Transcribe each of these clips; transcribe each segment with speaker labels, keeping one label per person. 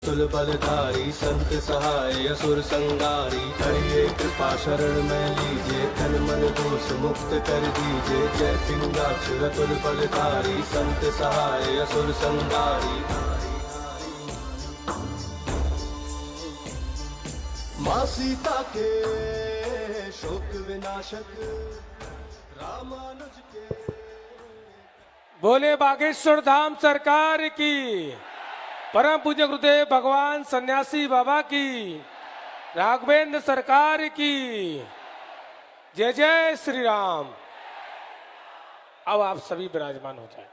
Speaker 1: तुल बलधारी संत सहाय असुर संगारी, करिए कृपा शरण में लीजिए, तन मन दोष मुक्त कर दीजिए। जय पिंगाक्षर तुल बलधारी संत सहाय असुर संगारी। माँ सीता के शोक विनाशक रामानुज के।
Speaker 2: बोले बागेश्वर धाम सरकार की, परम पूज्य गुरुदेव भगवान सन्यासी बाबा की, राघवेंद्र सरकार की जय जय श्री राम। अब आप सभी विराजमान हो जाए।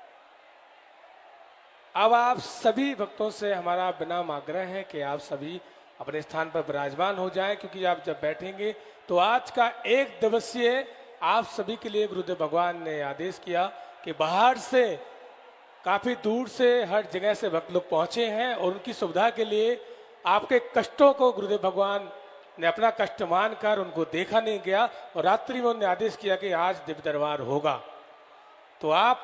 Speaker 2: अब आप सभी भक्तों से हमारा विनम्र आग्रह है कि आप सभी अपने स्थान पर विराजमान हो जाएं, क्योंकि आप जब बैठेंगे तो आज का एक दिवसीय आप सभी के लिए गुरुदेव भगवान ने आदेश किया कि बाहर से काफी दूर से हर जगह से भक्त लोग पहुंचे हैं और उनकी सुविधा के लिए आपके कष्टों को गुरुदेव भगवान ने अपना कष्ट मानकर उनको देखा नहीं गया और रात्रि में उन्होंने आदेश किया कि आज दिव्य दरबार होगा। तो आप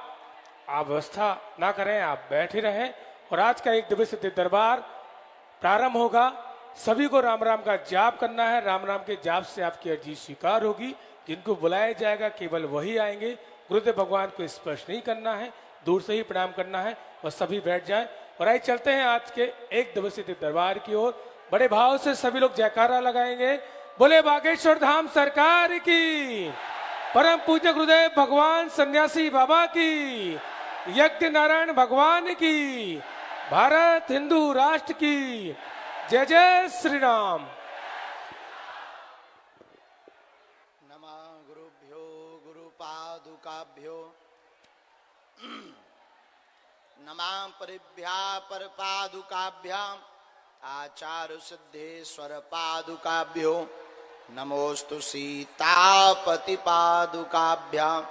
Speaker 2: व्यवस्था ना करें, आप बैठे रहें और आज का एक दिवसीय दिव्य दरबार प्रारंभ होगा। सभी को राम राम का जाप करना है। राम राम के जाप से आपकी अर्जी स्वीकार होगी। जिनको बुलाया जाएगा केवल वही आएंगे। गुरुदेव भगवान को स्पर्श नहीं करना है, दूर से ही प्रणाम करना है और सभी बैठ जाएं। और आइए चलते हैं आज के एक दिवसीय दरबार की ओर। बड़े भाव से सभी लोग जयकारा लगाएंगे। बोले बागेश्वर धाम सरकार की, परम पूज्य गुरुदेव भगवान सन्यासी बाबा की, यज्ञ नारायण भगवान की, भारत हिंदू राष्ट्र की जय जय श्री राम।
Speaker 3: नमः गुरुभ्यो गुरुपादुकाभ्यो नमः परिभ्या परपादुकाभ्याम आचार्य सिद्धेश्वर पादुकाभ्यो नमोस्तु सीतापति पादुकाभ्याम।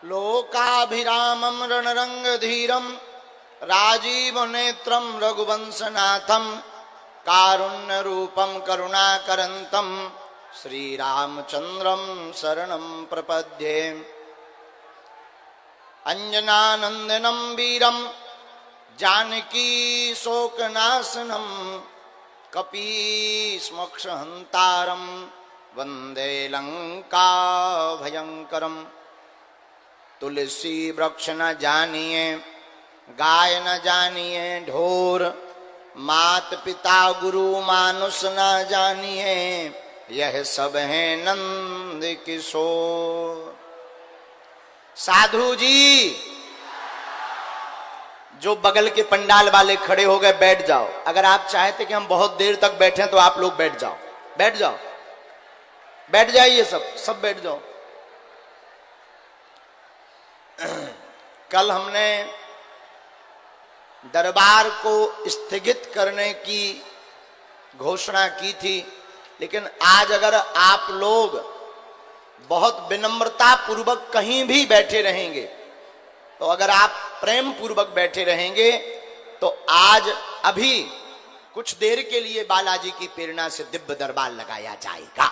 Speaker 3: लोकाभिरामं रणरंगधीरं राजीव नेत्रं रघुवंशनाथं कारुण्यरूपं करुणाकरन्तं श्रीरामचन्द्रं शरणं प्रपद्ये। अंजनानंदनं वीरं जानकी शोकनाशनं कपीश्मक्षहन्तारं वन्दे लंका भयंकरं। तुलसी वृक्ष न जानिए, गाय न जानिए ढोर, मात पिता गुरु मानुष न जानिए, यह सब है नंद किशोर। साधु जी, जो बगल के पंडाल वाले खड़े हो गए बैठ जाओ। अगर आप चाहते कि हम बहुत देर तक बैठें तो आप लोग बैठ जाओ, बैठ जाओ, बैठ जाइए, सब बैठ जाओ। कल हमने दरबार को स्थगित करने की घोषणा की थी, लेकिन आज अगर आप लोग बहुत विनम्रता पूर्वक कहीं भी बैठे रहेंगे, तो अगर आप प्रेम पूर्वक बैठे रहेंगे तो आज अभी कुछ देर के लिए बालाजी की प्रेरणा से दिव्य दरबार लगाया जाएगा।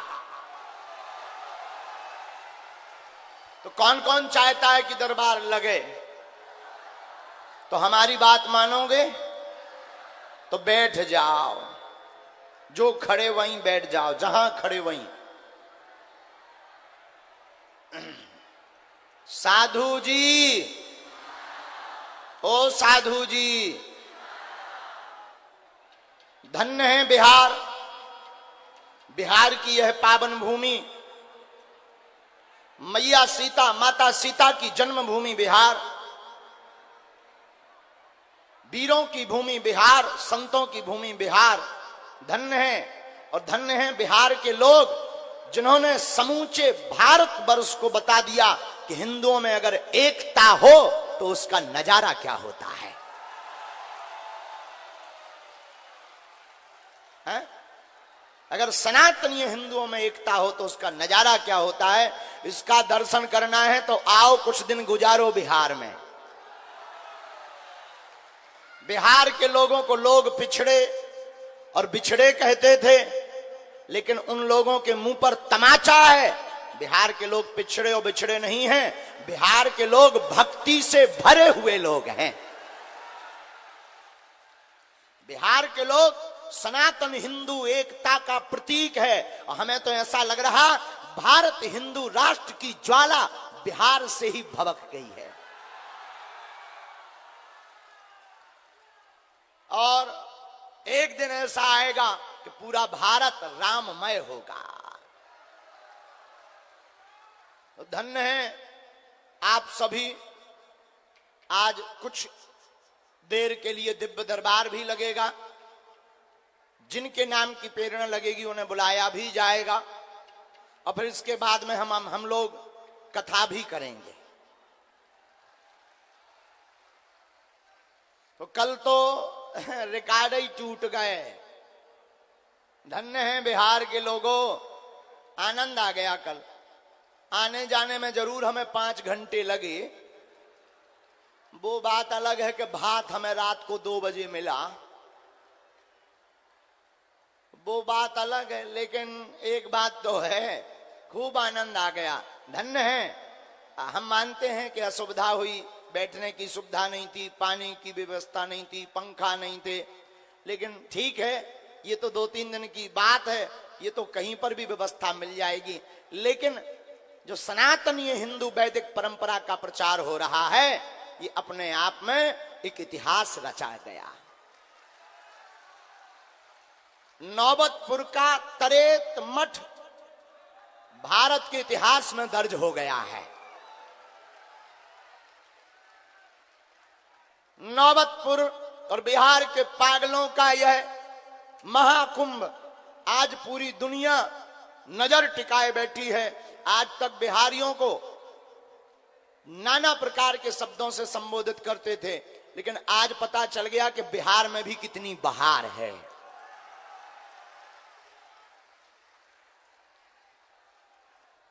Speaker 3: तो कौन कौन चाहता है कि दरबार लगे? तो हमारी बात मानोगे तो बैठ जाओ, जो खड़े वहीं बैठ जाओ, जहां खड़े वहीं। साधु जी, ओ साधु जी, धन्य है बिहार। बिहार की यह पावन भूमि, मैया सीता, माता सीता की जन्मभूमि बिहार, वीरों की भूमि बिहार, संतों की भूमि बिहार। धन्य है, और धन्य है बिहार के लोग जिन्होंने समूचे भारत वर्ष को बता दिया कि हिंदुओं में अगर एकता हो तो उसका नजारा क्या होता है, है? अगर सनातनीय हिंदुओं में एकता हो तो उसका नजारा क्या होता है, इसका दर्शन करना है तो आओ कुछ दिन गुजारो बिहार में। बिहार के लोगों को लोग पिछड़े और बिछड़े कहते थे, लेकिन उन लोगों के मुंह पर तमाचा है। बिहार के लोग पिछड़े और बिछड़े नहीं हैं, बिहार के लोग भक्ति से भरे हुए लोग हैं। बिहार के लोग सनातन हिंदू एकता का प्रतीक है, और हमें तो ऐसा लग रहा भारत हिंदू राष्ट्र की ज्वाला बिहार से ही भभक गई है। और एक दिन ऐसा आएगा कि पूरा भारत राममय होगा। तो धन्य है आप सभी। आज कुछ देर के लिए दिव्य दरबार भी लगेगा, जिनके नाम की प्रेरणा लगेगी उन्हें बुलाया भी जाएगा, और फिर इसके बाद में हम लोग कथा भी करेंगे। तो कल तो रिकॉर्ड ही टूट गए। धन्य है बिहार के लोगों, आनंद आ गया। कल आने जाने में जरूर हमें 5 घंटे लगे, वो बात अलग है कि भात हमें रात को 2 बजे मिला, वो बात अलग है। लेकिन एक बात तो है, खूब आनंद आ गया। धन्य है। हम मानते हैं कि असुविधा हुई, बैठने की सुविधा नहीं थी, पानी की व्यवस्था नहीं थी, पंखा नहीं थे, लेकिन ठीक है, ये तो 2-3 दिन की बात है, ये तो कहीं पर भी व्यवस्था मिल जाएगी। लेकिन जो सनातनीय हिंदू वैदिक परंपरा का प्रचार हो रहा है, ये अपने आप में एक इतिहास रचा गया। नौबतपुर का तरेत मठ भारत के इतिहास में दर्ज हो गया है। नौबतपुर और बिहार के पागलों का यह महाकुंभ आज पूरी दुनिया नजर टिकाए बैठी है। आज तक बिहारियों को नाना प्रकार के शब्दों से संबोधित करते थे, लेकिन आज पता चल गया कि बिहार में भी कितनी बहार है।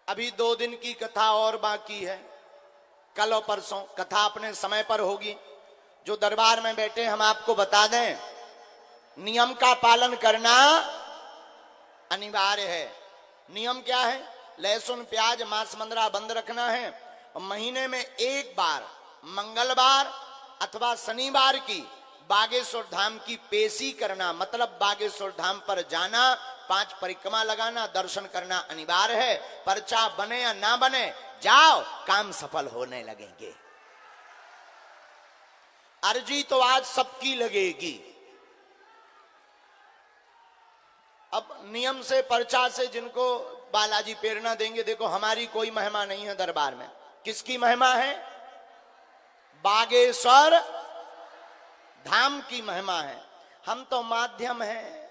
Speaker 3: अभी 2 दिन की कथा और बाकी है, कल और परसों कथा अपने समय पर होगी। जो दरबार में बैठे हम आपको बता दें, नियम का पालन करना अनिवार्य है। नियम क्या है? लहसुन प्याज मांस मंदरा बंद रखना है, और महीने में 1 बार मंगलवार अथवा शनिवार की बागेश्वर धाम की पेशी करना, मतलब बागेश्वर धाम पर जाना, 5 परिक्रमा लगाना, दर्शन करना अनिवार्य है। पर्चा बने या ना बने, जाओ, काम सफल होने लगेंगे। अर्जी तो आज सबकी लगेगी। अब नियम से पर्चा से जिनको बालाजी प्रेरणा देंगे, देखो हमारी कोई महिमा नहीं है दरबार में। किसकी महिमा है? बागेश्वर धाम की महिमा है। हम तो माध्यम हैं,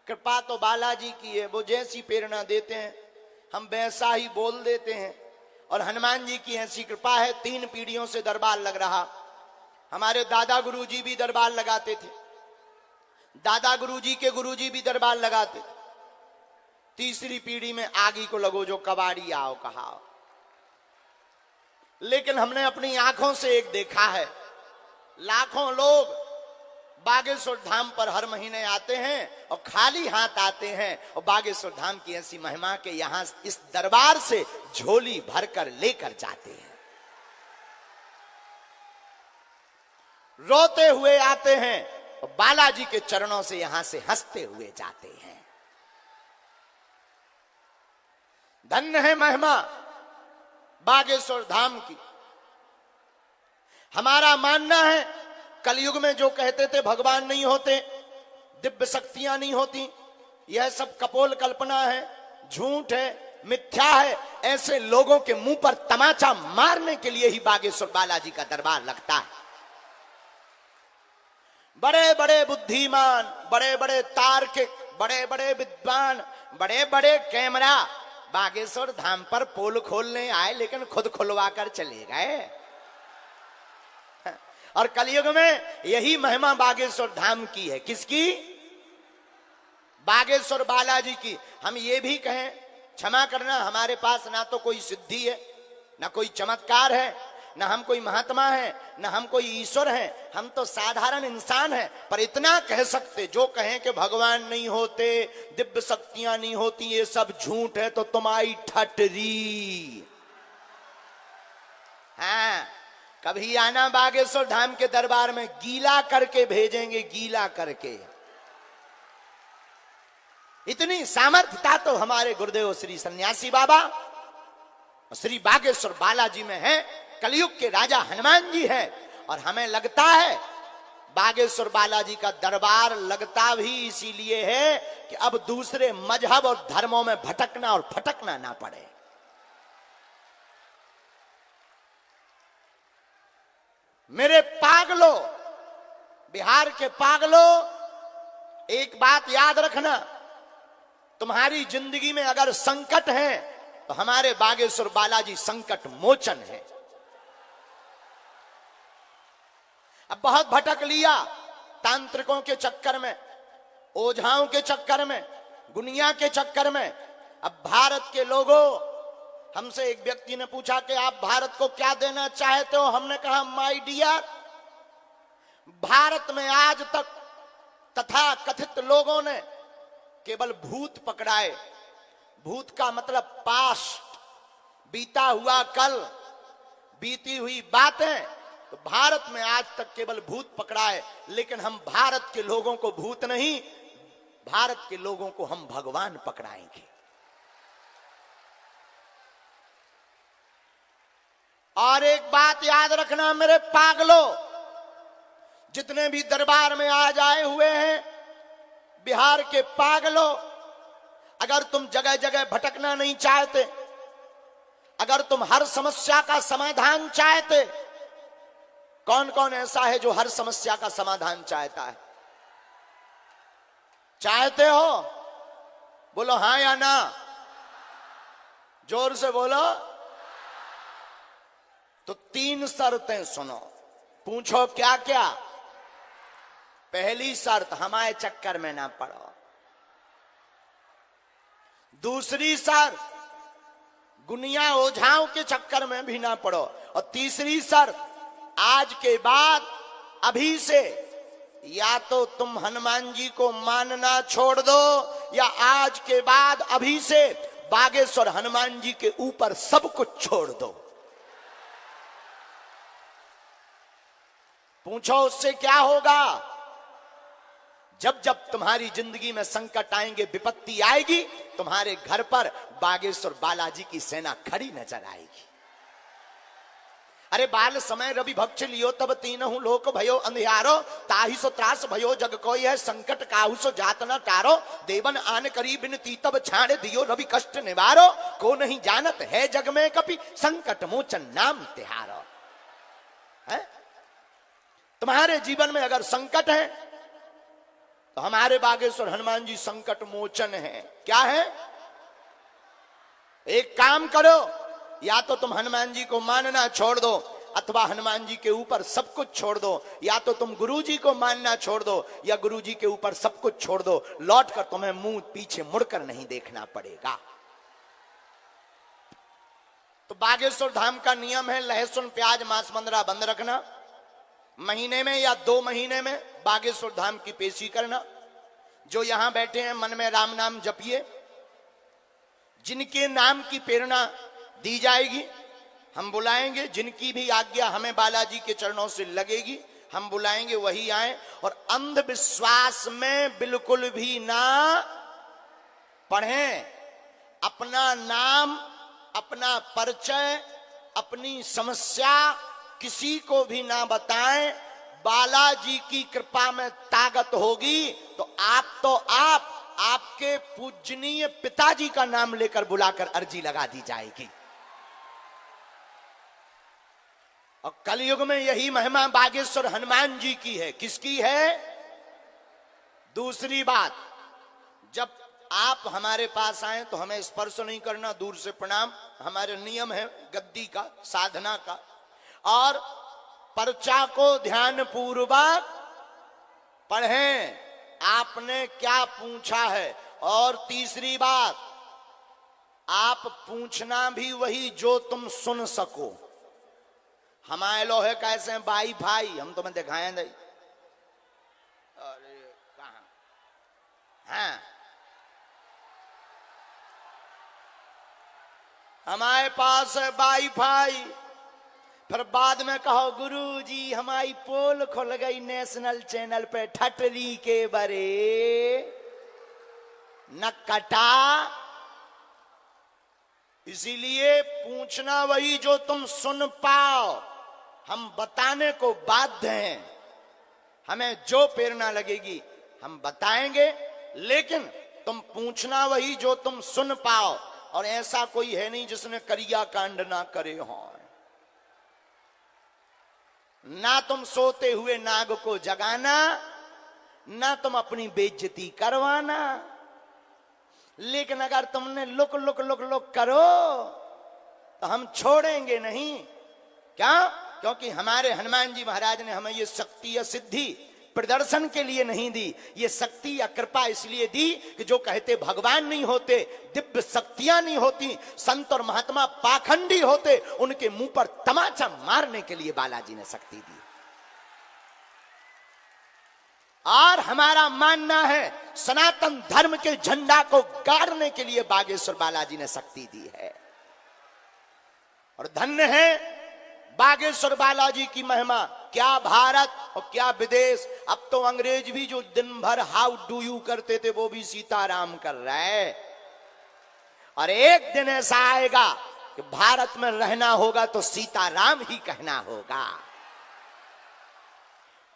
Speaker 3: कृपा तो बालाजी की है। वो जैसी प्रेरणा देते हैं हम वैसा ही बोल देते हैं, और हनुमान जी की ऐसी कृपा है, 3 पीढ़ियों से दरबार लग रहा। हमारे दादा गुरुजी भी दरबार लगाते थे, दादा गुरुजी के गुरुजी भी दरबार लगाते थे। 3री पीढ़ी में आगी को लगो जो कबाड़ी आओ कहाओ। लेकिन हमने अपनी आंखों से एक देखा है, लाखों लोग बागेश्वर धाम पर हर महीने आते हैं और खाली हाथ आते हैं, और बागेश्वर धाम की ऐसी महिमा के यहां इस दरबार से झोली भरकर लेकर जाते हैं। रोते हुए आते हैं और बालाजी के चरणों से यहां से हंसते हुए जाते हैं। धन्य है महिमा बागेश्वर धाम की। हमारा मानना है, कलयुग में जो कहते थे भगवान नहीं होते, दिव्य शक्तियां नहीं होती, यह सब कपोल कल्पना है, झूठ है, मिथ्या है। ऐसे लोगों के मुंह पर तमाचा मारने के लिए ही बागेश्वर बालाजी का दरबार लगता है। बड़े बड़े बुद्धिमान, बड़े बड़े तार्किक, बड़े बड़े विद्वान, बड़े बड़े कैमरा बागेश्वर धाम पर पोल खोलने आए, लेकिन खुद खुलवा कर चले गए। और कलयुग में यही महिमा बागेश्वर धाम की है। किसकी? बागेश्वर बालाजी की। हम ये भी कहें, क्षमा करना, हमारे पास ना तो कोई सिद्धि है, ना कोई चमत्कार है, ना हम कोई महात्मा है, ना हम कोई ईश्वर है। हम तो साधारण इंसान हैं। पर इतना कह सकते, जो कहें कि भगवान नहीं होते, दिव्य शक्तियां नहीं होती, ये सब झूठ है, तो तुम्हारी ठटरी। हाँ, कभी आना बागेश्वर धाम के दरबार में, गीला करके भेजेंगे, गीला करके। इतनी सामर्थ्यता तो हमारे गुरुदेव श्री सन्यासी बाबा और श्री बागेश्वर बालाजी में है। कलयुग के राजा हनुमान जी हैं। और हमें लगता है बागेश्वर बालाजी का दरबार लगता भी इसीलिए है कि अब दूसरे मजहब और धर्मों में भटकना और फटकना ना पड़े। मेरे पागलों, बिहार के पागलों, एक बात याद रखना, तुम्हारी जिंदगी में अगर संकट है तो हमारे बागेश्वर बालाजी संकट मोचन है। अब बहुत भटक लिया तांत्रिकों के चक्कर में, ओझाओं के चक्कर में, गुनिया के चक्कर में। अब भारत के लोगों, हमसे एक व्यक्ति ने पूछा कि आप भारत को क्या देना चाहते हो? हमने कहा माय डियर, भारत में आज तक तथा कथित लोगों ने केवल भूत पकड़ाए। भूत का मतलब पास्ट, बीता हुआ कल, बीती हुई बातें। तो भारत में आज तक केवल भूत पकड़ाए, लेकिन हम भारत के लोगों को भूत नहीं, भारत के लोगों को हम भगवान पकड़ाएंगे। और एक बात याद रखना मेरे पागलों, जितने भी दरबार में आज आए हुए हैं, बिहार के पागलों, अगर तुम जगह जगह भटकना नहीं चाहते, अगर तुम हर समस्या का समाधान चाहते, कौन कौन ऐसा है जो हर समस्या का समाधान चाहता है? चाहते हो? बोलो हां या ना, जोर से बोलो। तो 3 शर्तें सुनो, पूछो क्या क्या। पहली शर्त, हमारे चक्कर में ना पड़ो। दूसरी शर्त, गुनिया ओझाओं के चक्कर में भी ना पड़ो। और तीसरी शर्त, आज के बाद अभी से या तो तुम हनुमान जी को मानना छोड़ दो, या आज के बाद अभी से बागेश्वर हनुमान जी के ऊपर सब कुछ छोड़ दो। पूछो उससे क्या होगा? जब जब तुम्हारी जिंदगी में संकट आएंगे, विपत्ति आएगी, तुम्हारे घर पर बागेश्वर बालाजी की सेना खड़ी नजर आएगी। अरे बाल समय रवि भक्ष लियो, तब तीनहु लोक भयो अंधियारो, ताहि सो त्रास भयो जग कोई है, संकट काहू सो जात न टारो, देवन आन करी बिनती तब छाड़े दियो, रवि कष्ट निवारो, को नहीं जानत है जग में कपि, संकट मोचन नाम तिहारो। है? तुम्हारे जीवन में अगर संकट है तो हमारे बागेश्वर हनुमान जी संकट मोचन है। क्या है? एक काम करो, या तो तुम हनुमान जी को मानना छोड़ दो, अथवा हनुमान जी के ऊपर सब कुछ छोड़ दो। या तो तुम गुरु जी को मानना छोड़ दो, या गुरु जी के ऊपर सब कुछ छोड़ दो। लौटकर तुम्हें मुंह पीछे मुड़कर नहीं देखना पड़ेगा। तो बागेश्वर धाम का नियम है, लहसुन प्याज मांस मंदरा बंद रखना। महीने में या 2 महीने में बागेश्वर धाम की पेशी करना। जो यहां बैठे हैं मन में राम नाम जपिए। जिनके नाम की प्रेरणा दी जाएगी हम बुलाएंगे, जिनकी भी आज्ञा हमें बालाजी के चरणों से लगेगी हम बुलाएंगे, वही आए। और अंधविश्वास में बिल्कुल भी ना पढ़ें। अपना नाम, अपना परिचय, अपनी समस्या किसी को भी ना बताएं। बालाजी की कृपा में ताकत होगी तो आपके पूजनीय पिताजी का नाम लेकर बुलाकर अर्जी लगा दी जाएगी। और कलयुग में यही महिमा बागेश्वर हनुमान जी की है। किसकी है? दूसरी बात, जब आप हमारे पास आए तो हमें स्पर्श नहीं करना, दूर से प्रणाम। हमारे नियम है गद्दी का, साधना का। और पर्चा को ध्यान पूर्वक पढ़ें, आपने क्या पूछा है। और तीसरी बात, आप पूछना भी वही जो तुम सुन सको। हमारे लोहे कैसे हैं भाई भाई, हम तुम्हें दिखाएं नहीं। अरे कहां? हाँ, हमारे पास है वाईफाई, फिर बाद में कहो गुरु जी हमारी पोल खुल गई नेशनल चैनल पे ठटरी के बरे न कटा। इसीलिए पूछना वही जो तुम सुन पाओ। हम बताने को बाध्य हैं, हमें जो प्रेरणा लगेगी हम बताएंगे, लेकिन तुम पूछना वही जो तुम सुन पाओ। और ऐसा कोई है नहीं जिसने करिया कांड ना करे हो। ना तुम सोते हुए नाग को जगाना, ना तुम अपनी बेइज्जती करवाना। लेकिन अगर तुमने लुक लुक लुक लुक करो तो हम छोड़ेंगे नहीं। क्या? क्योंकि हमारे हनुमान जी महाराज ने हमें ये शक्ति या सिद्धि प्रदर्शन के लिए नहीं दी। ये शक्ति या कृपा इसलिए दी कि जो कहते भगवान नहीं होते, दिव्य शक्तियां नहीं होती, संत और महात्मा पाखंडी होते, उनके मुंह पर तमाचा मारने के लिए बालाजी ने शक्ति दी। और हमारा मानना है सनातन धर्म के झंडा को गाड़ने के लिए बागेश्वर बालाजी ने शक्ति दी है। और धन्य है बागेश्वर बालाजी की महिमा। क्या भारत और क्या विदेश, अब तो अंग्रेज भी जो दिन भर हाउ डू यू करते थे वो भी सीताराम कर रहे। और एक दिन ऐसा आएगा कि भारत में रहना होगा तो सीताराम ही कहना होगा।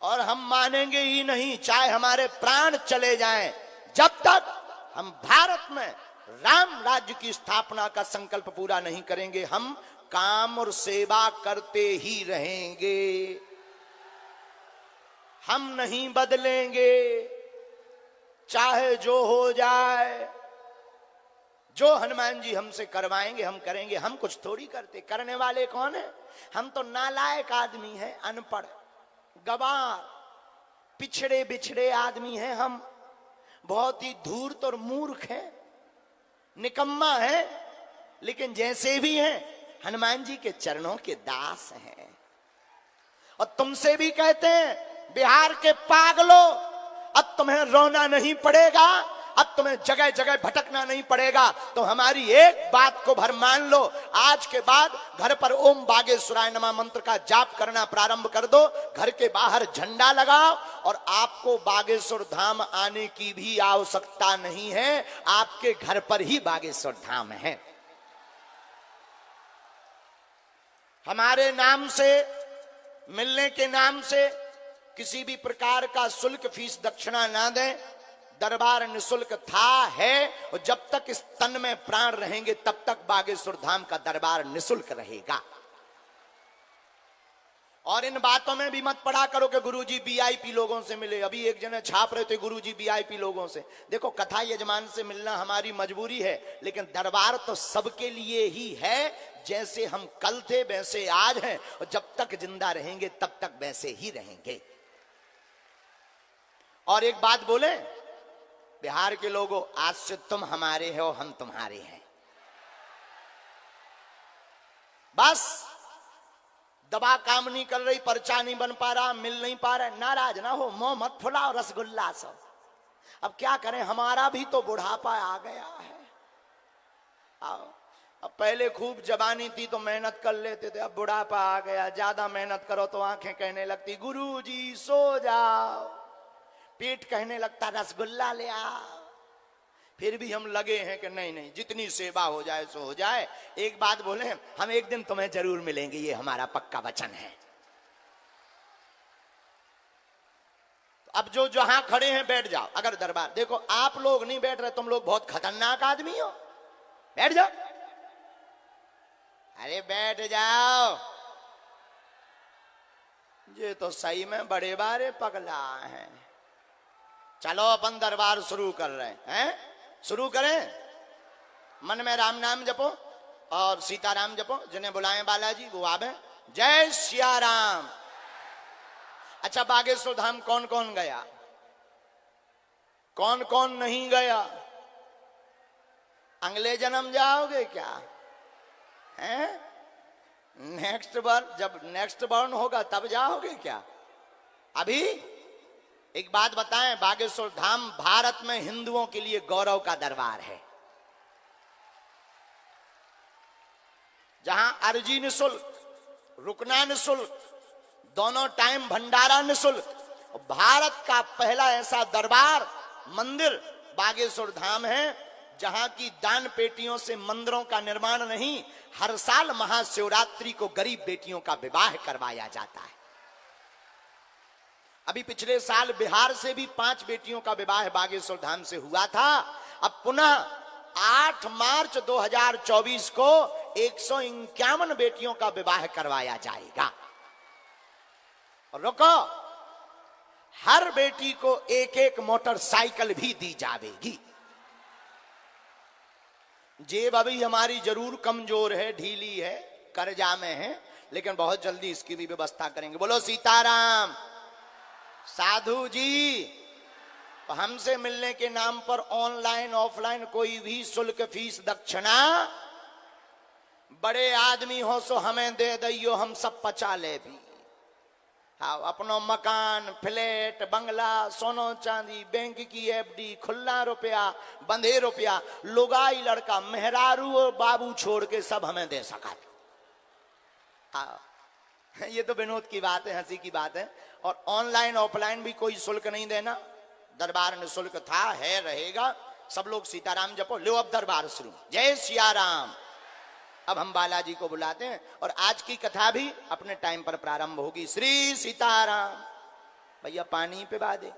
Speaker 3: और हम मानेंगे ही नहीं, चाहे हमारे प्राण चले जाएं, जब तक हम भारत में राम राज्य की स्थापना का संकल्प पूरा नहीं करेंगे, हम काम और सेवा करते ही रहेंगे। हम नहीं बदलेंगे, चाहे जो हो जाए। जो हनुमान जी हमसे करवाएंगे हम करेंगे। हम कुछ थोड़ी करते, करने वाले कौन है? हम तो नालायक आदमी हैं, अनपढ़, गवार, पिछड़े बिछड़े आदमी हैं। हम बहुत ही धूर्त और मूर्ख हैं, निकम्मा है। लेकिन जैसे भी हैं हनुमान जी के चरणों के दास हैं। और तुमसे भी कहते हैं बिहार के पागलों, अब तुम्हें रोना नहीं पड़ेगा, अब तुम्हें जगह जगह भटकना नहीं पड़ेगा। तो हमारी एक बात को भर मान लो, आज के बाद घर पर ओम बागेश्वराय नमः मंत्र का जाप करना प्रारंभ कर दो। घर के बाहर झंडा लगाओ और आपको बागेश्वर धाम आने की भी आवश्यकता नहीं है। आपके घर पर ही बागेश्वर धाम है। हमारे नाम से, मिलने के नाम से किसी भी प्रकार का शुल्क, फीस, दक्षिणा ना दें। दरबार निशुल्क था, है, और जब तक इस तन में प्राण रहेंगे तब तक बागेश्वर धाम का दरबार निशुल्क रहेगा। और इन बातों में भी मत पड़ा करो कि गुरुजी वीआईपी लोगों से मिले। अभी एक जने छाप रहे थे गुरुजी वीआईपी लोगों से। देखो, कथा यजमान से मिलना हमारी मजबूरी है, लेकिन दरबार तो सबके लिए ही है। जैसे हम कल थे वैसे आज हैं, और जब तक जिंदा रहेंगे तब तक वैसे ही रहेंगे। और एक बात बोले बिहार के लोगों, आज से तुम हमारे हो, हम तुम्हारे हैं। बस दबा काम नहीं कर रही, पर्चा नहीं बन पा रहा, मिल नहीं पा रहा, नाराज ना हो, मुंह मत फुलाओ, रसगुल्ला सब। अब क्या करें, हमारा भी तो बुढ़ापा आ गया है। आओ, अब पहले खूब जवानी थी तो मेहनत कर लेते थे, अब बुढ़ापा आ गया, ज्यादा मेहनत करो तो आंखें कहने लगती गुरुजी सो जाओ, पेट कहने लगता रसगुल्ला ले आओ। फिर भी हम लगे हैं कि नहीं नहीं, जितनी सेवा हो जाए सो हो जाए। एक बात बोले, हम एक दिन तुम्हें जरूर मिलेंगे, ये हमारा पक्का वचन है। अब जो जहां खड़े हैं बैठ जाओ। अगर दरबार, देखो आप लोग नहीं बैठ रहे, तुम लोग बहुत खतरनाक आदमी हो, बैठ जाओ। अरे बैठ जाओ, ये तो सही में बड़े बारे पगला हैं। चलो अपन दरबार शुरू कर रहे हैं, शुरू करें। मन में राम नाम जपो और सीताराम जपो। जिन्हें बुलाएं बालाजी वो आवे। जय सिया राम। अच्छा, बागेश्वर धाम कौन कौन गया, कौन कौन नहीं गया? अगले जन्म जाओगे क्या? हैं? नेक्स्ट बार, जब नेक्स्ट बर्न होगा तब जाओगे क्या? अभी एक बात बताएं, बागेश्वर धाम भारत में हिंदुओं के लिए गौरव का दरबार है, जहां अर्जी निशुल्क, रुकना निःशुल्क, दोनों टाइम भंडारा निःशुल्क। भारत का पहला ऐसा दरबार मंदिर बागेश्वर धाम है जहां की दान पेटियों से मंदिरों का निर्माण नहीं, हर साल महाशिवरात्रि को गरीब बेटियों का विवाह करवाया जाता है। अभी पिछले साल बिहार से भी 5 बेटियों का विवाह बागेश्वर धाम से हुआ था। अब पुनः 8 मार्च 2024 को 151 बेटियों का विवाह करवाया जाएगा। और रुको, हर बेटी को एक एक मोटरसाइकिल भी दी जाएगी। जेब अभी हमारी जरूर कमजोर है, ढीली है, कर्जा में है, लेकिन बहुत जल्दी इसकी भी व्यवस्था करेंगे। बोलो सीताराम। साधु जी, हमसे मिलने के नाम पर ऑनलाइन ऑफलाइन कोई भी शुल्क फीस दक्षिणा, बड़े आदमी हो सो हमें दे दियो, हम सब पचा ले भी। हाँ, अपनो मकान, फ्लैट, बंगला, सोनो चांदी, बैंक की एफडी, खुला रुपया, बंधे रुपया, लुगाई लड़का, मेहरारू और बाबू छोड़ के सब हमें दे सका। हाँ, ये तो विनोद की बात है, हंसी की बात है। और ऑनलाइन ऑफलाइन भी कोई शुल्क नहीं देना। दरबार निःशुल्क था, है, रहेगा। सब लोग सीताराम जपो। लो अब दरबार शुरू। जय सिया राम। अब हम बालाजी को बुलाते हैं और आज की कथा भी अपने टाइम पर प्रारंभ होगी। श्री सीताराम। भैया पानी पे बादे।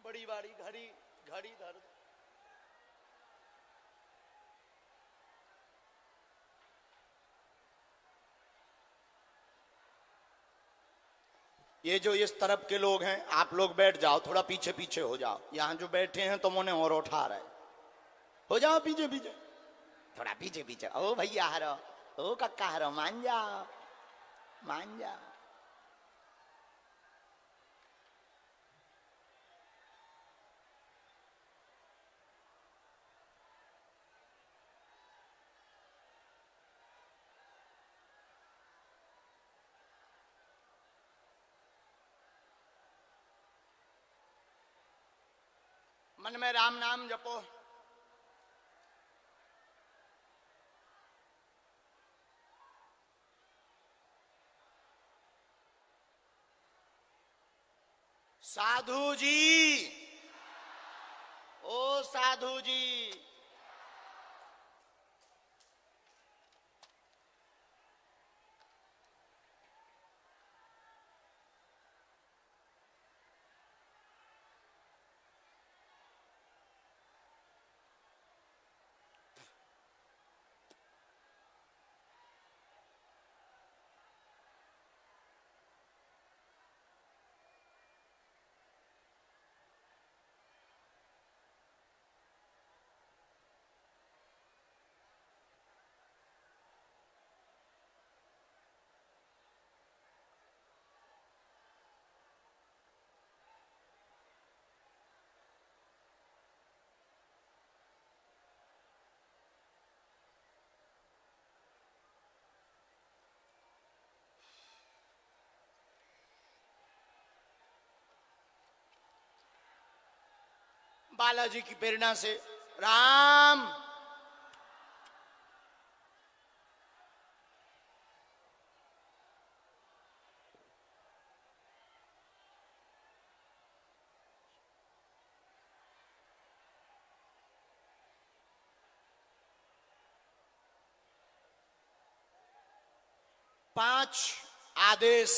Speaker 3: बड़ी बारी घड़ी घड़ी धर। ये जो इस तरफ के लोग हैं, आप लोग बैठ जाओ, थोड़ा पीछे पीछे हो जाओ। यहां जो बैठे हैं तुम उन्हें और उठा रहे हो, जाओ पीछे पीछे, थोड़ा पीछे पीछे। ओ भैया हरो, ओ कक्का हरो, मान जाओ मान जाओ। मन में राम नाम जपो। साधु जी, ओ साधु जी, बालाजी की प्रेरणा से राम। पांच आदेश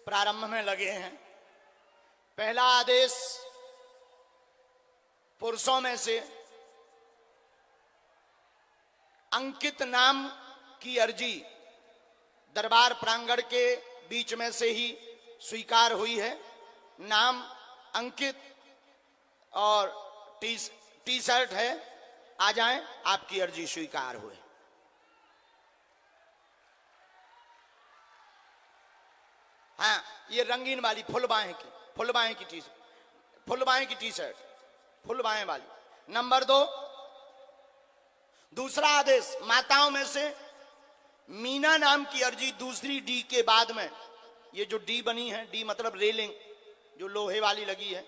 Speaker 3: प्रारंभ में लगे हैं। पहला आदेश, पुरुषों में से अंकित नाम की अर्जी दरबार प्रांगण के बीच में से ही स्वीकार हुई है। नाम अंकित और टी शर्ट है। आ जाएं, आपकी अर्जी स्वीकार हुए। हाँ, ये रंगीन वाली फुल बाहें की टी शर्ट, फुल बाहें वाली। नंबर 2, दूसरा आदेश, माताओं में से मीना नाम की अर्जी दूसरी डी के बाद में, ये जो डी बनी है, डी मतलब रेलिंग जो लोहे वाली लगी है,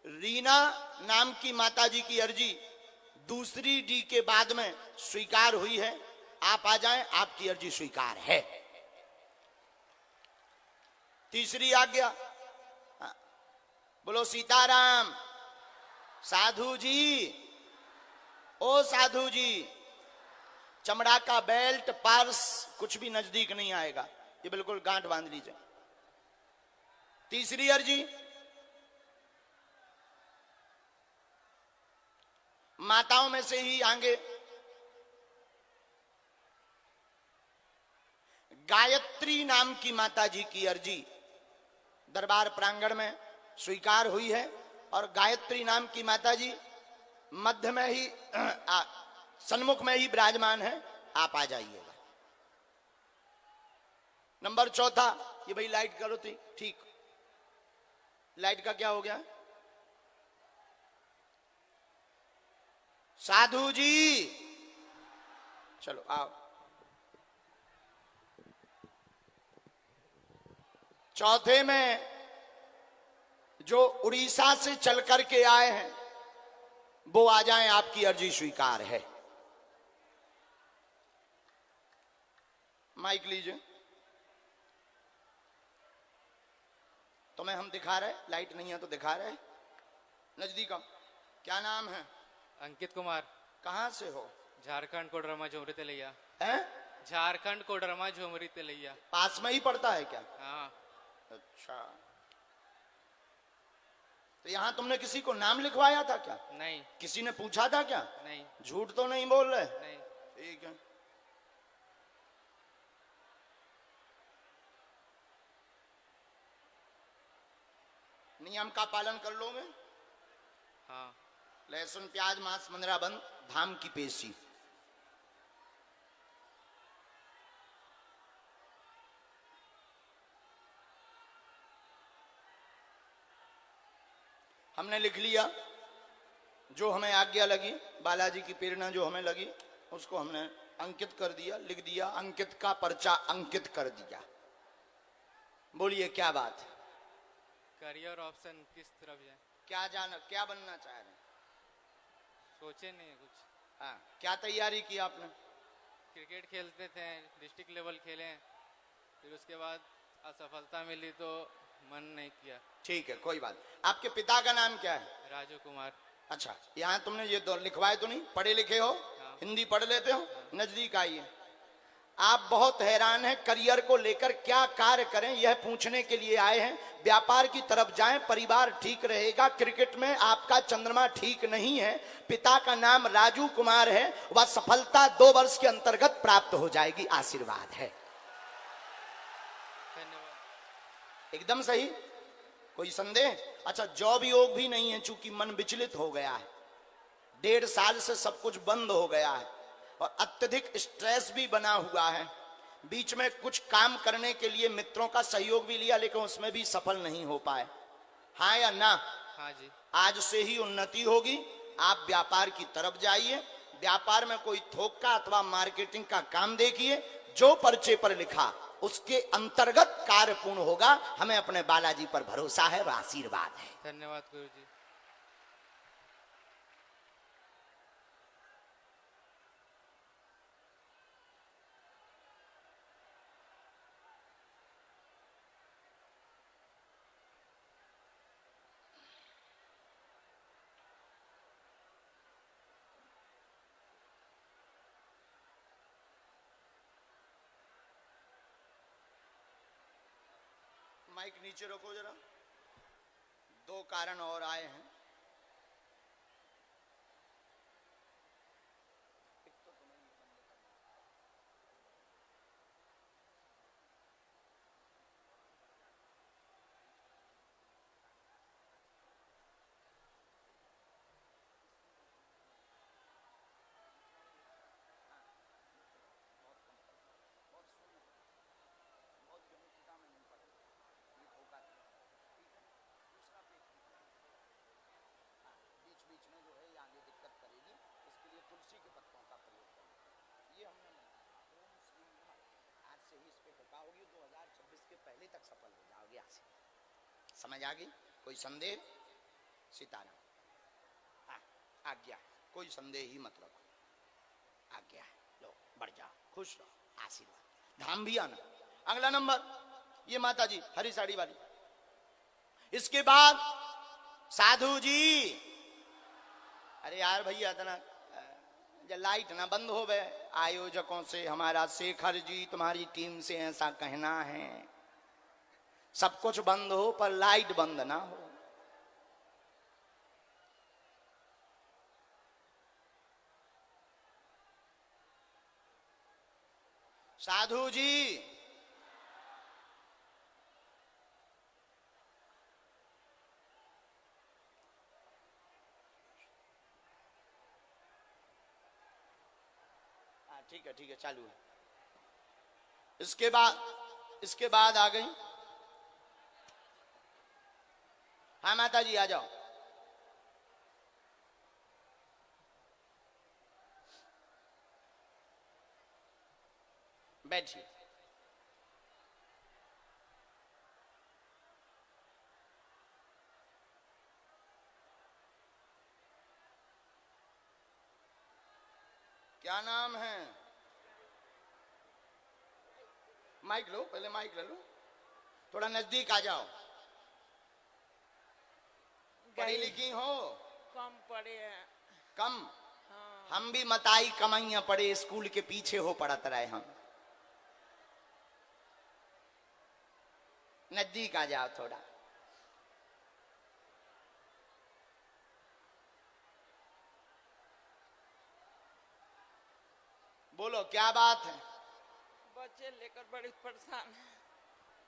Speaker 3: रीना नाम की माताजी की अर्जी दूसरी डी के बाद में स्वीकार हुई है। आप आ जाएं, आपकी अर्जी स्वीकार है। तीसरी आज्ञा, बोलो सीताराम। साधु जी, ओ साधु जी, चमड़ा का बेल्ट, पर्स कुछ भी नजदीक नहीं आएगा, ये बिल्कुल गांठ बांध लीजिए। तीसरी अर्जी, माताओं में से ही आगे गायत्री नाम की माताजी की अर्जी दरबार प्रांगण में स्वीकार हुई है, और गायत्री नाम की माताजी मध्य में ही सन्मुख में ही विराजमान है। आप आ जाइएगा। नंबर 4, ये भाई लाइट करो थी, ठीक, लाइट का क्या हो गया? साधु जी चलो आओ। चौथे में जो उड़ीसा से चल करके आए हैं वो आ जाएं, आपकी अर्जी स्वीकार है। माइक लीजिए। तुम्हें हम दिखा रहे, लाइट नहीं है तो दिखा रहे, नजदीक आओ। क्या नाम है?
Speaker 4: अंकित कुमार।
Speaker 3: कहां से हो?
Speaker 4: झारखंड कोडरमा झुमरी तेलैया।
Speaker 3: हैं?
Speaker 4: झारखंड कोडरमा झुमरी तेलैया।
Speaker 3: पास में ही पड़ता है क्या?
Speaker 4: हाँ।
Speaker 3: अच्छा, तो यहां तुमने किसी को नाम लिखवाया था क्या?
Speaker 4: नहीं।
Speaker 3: किसी ने पूछा था क्या?
Speaker 4: नहीं।
Speaker 3: झूठ तो नहीं बोल रहे?
Speaker 4: नहीं।
Speaker 3: ठीक है। नियम का पालन कर लोगे?
Speaker 4: हाँ।
Speaker 3: लहसुन प्याज मांस मंदरा बंद, धाम की पेशी। हमने लिख लिया, जो हमें आज्ञा लगी, बालाजी की प्रेरणा जो हमें लगी उसको हमने अंकित कर दिया, लिख दिया, अंकित का पर्चा अंकित कर दिया। बोलिए क्या बात?
Speaker 4: करियर ऑप्शन किस तरफ जाए?
Speaker 3: क्या जाना, क्या बनना चाह रहे हैं?
Speaker 4: सोचे नहीं कुछ।
Speaker 3: हाँ, क्या तैयारी की आपने?
Speaker 4: क्रिकेट खेलते थे, डिस्ट्रिक्ट लेवल खेले, फिर उसके बाद असफलता मिली तो मन नहीं किया।
Speaker 3: ठीक है, कोई बात। आपके पिता का नाम क्या है?
Speaker 4: राजू कुमार।
Speaker 3: अच्छा, यहाँ तुमने ये लिखवाए तो नहीं? पढ़े लिखे हो?
Speaker 4: हाँ।
Speaker 3: हिंदी पढ़ लेते हो? हाँ। नजदीक आइए। आप बहुत हैरान हैं, करियर को लेकर क्या कार्य करें यह पूछने के लिए आए हैं। व्यापार की तरफ जाएं, परिवार ठीक रहेगा। क्रिकेट में आपका चंद्रमा ठीक नहीं है। पिता का नाम राजू कुमार है, वह सफलता 2 वर्ष के अंतर्गत प्राप्त हो जाएगी। आशीर्वाद है।
Speaker 4: धन्यवाद।
Speaker 3: एकदम सही, कोई संदेह? अच्छा, जॉब योग भी नहीं है, चूंकि मन विचलित हो गया है, 1.5 साल से सब कुछ बंद हो गया है और अत्यधिक स्ट्रेस भी बना हुआ है। बीच में कुछ काम करने के लिए मित्रों का सहयोग भी लिया, लेकिन उसमें भी सफल नहीं हो पाए। हाँ या ना?
Speaker 4: हाँ जी।
Speaker 3: आज से ही उन्नति होगी। आप व्यापार की तरफ जाइए। व्यापार में कोई थोक का अथवा मार्केटिंग का काम देखिए, जो पर्चे पर लिखा उसके अंतर्गत कार्य पूर्ण होगा। हमें अपने बालाजी पर भरोसा है और आशीर्वाद है।
Speaker 4: धन्यवाद गुरु जी।
Speaker 3: माइक नीचे रखो जरा। 2 कारण और आए हैं। समझ आ गई? कोई संदेह? सीताराम। आज्ञा, कोई संदेह ही मत रखो, आज्ञा है। लो बढ़ जाओ, खुश रहो, आशीर्वाद। धाम भी आना। अगला नंबर ये माता जी हरी साड़ी वाली। इसके बाद साधु जी, अरे यार भैया इतना लाइट ना बंद हो गए। आयोजकों से, हमारा शेखर जी तुम्हारी टीम से ऐसा कहना है, सब कुछ बंद हो पर लाइट बंद ना हो। साधु जी, ठीक है चालू है। इसके बाद आ गई। हाँ माता जी आ जाओ। बैठिए। क्या नाम है? माइक लो, पहले माइक ले लो, थोड़ा नजदीक आ जाओ। पढ़ी लिखी हो?
Speaker 5: कम पढ़े हैं।
Speaker 3: कम?
Speaker 5: हाँ।
Speaker 3: हम भी मताई कमाइया पढ़े, स्कूल के पीछे हो पढ़त रहे हम। नजदीक आ जाओ थोड़ा। बोलो क्या बात है?
Speaker 5: बच्चे लेकर बड़ी परेशान है,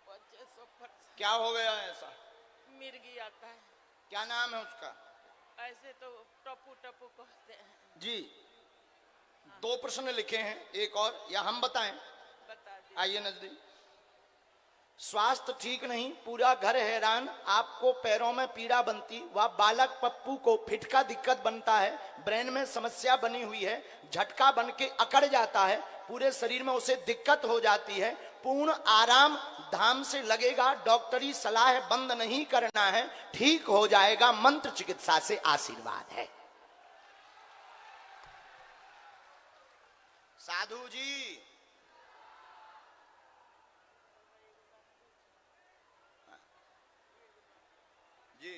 Speaker 5: बच्चे सब परेशान।
Speaker 3: क्या हो गया ऐसा?
Speaker 5: मिर्गी आता है।
Speaker 3: क्या नाम है उसका?
Speaker 5: ऐसे तो टप्पू टप्पू कहते हैं
Speaker 3: जी। दो प्रश्न लिखे हैं, एक और या हम बताएं?
Speaker 5: बता दी।
Speaker 3: आइए नजदीक। स्वास्थ्य ठीक नहीं, पूरा घर हैरान, आपको पैरों में पीड़ा बनती, वह बालक पप्पू को फिटका दिक्कत बनता है, ब्रेन में समस्या बनी हुई है, झटका बन के अकड़ जाता है, पूरे शरीर में उसे दिक्कत हो जाती है, पूर्ण आराम धाम से लगेगा, डॉक्टरी सलाह बंद नहीं करना है, ठीक हो जाएगा, मंत्र चिकित्सा से आशीर्वाद है। साधु जी, जी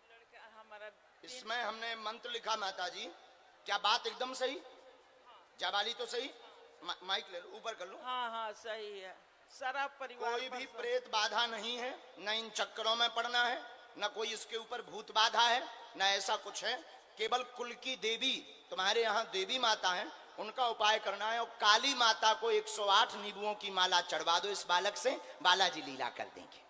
Speaker 5: लड़का हमारा
Speaker 3: इसमें हमने मंत्र लिखा माता जी, क्या बात एकदम सही? जवाली तो सही? माइक ले लो, ऊपर कर लो।
Speaker 5: हाँ हाँ सही है। सारा परिवार
Speaker 3: कोई भी
Speaker 5: पर
Speaker 3: प्रेत बाधा नहीं है, न इन चक्करों में पड़ना है, न कोई इसके ऊपर भूत बाधा है, न ऐसा कुछ है। केवल कुल की देवी, तुम्हारे यहाँ देवी माता है, उनका उपाय करना है। और काली माता को 108 नींबुओं की माला चढ़वा दो इस बालक से, बालाजी लीला कर देंगे।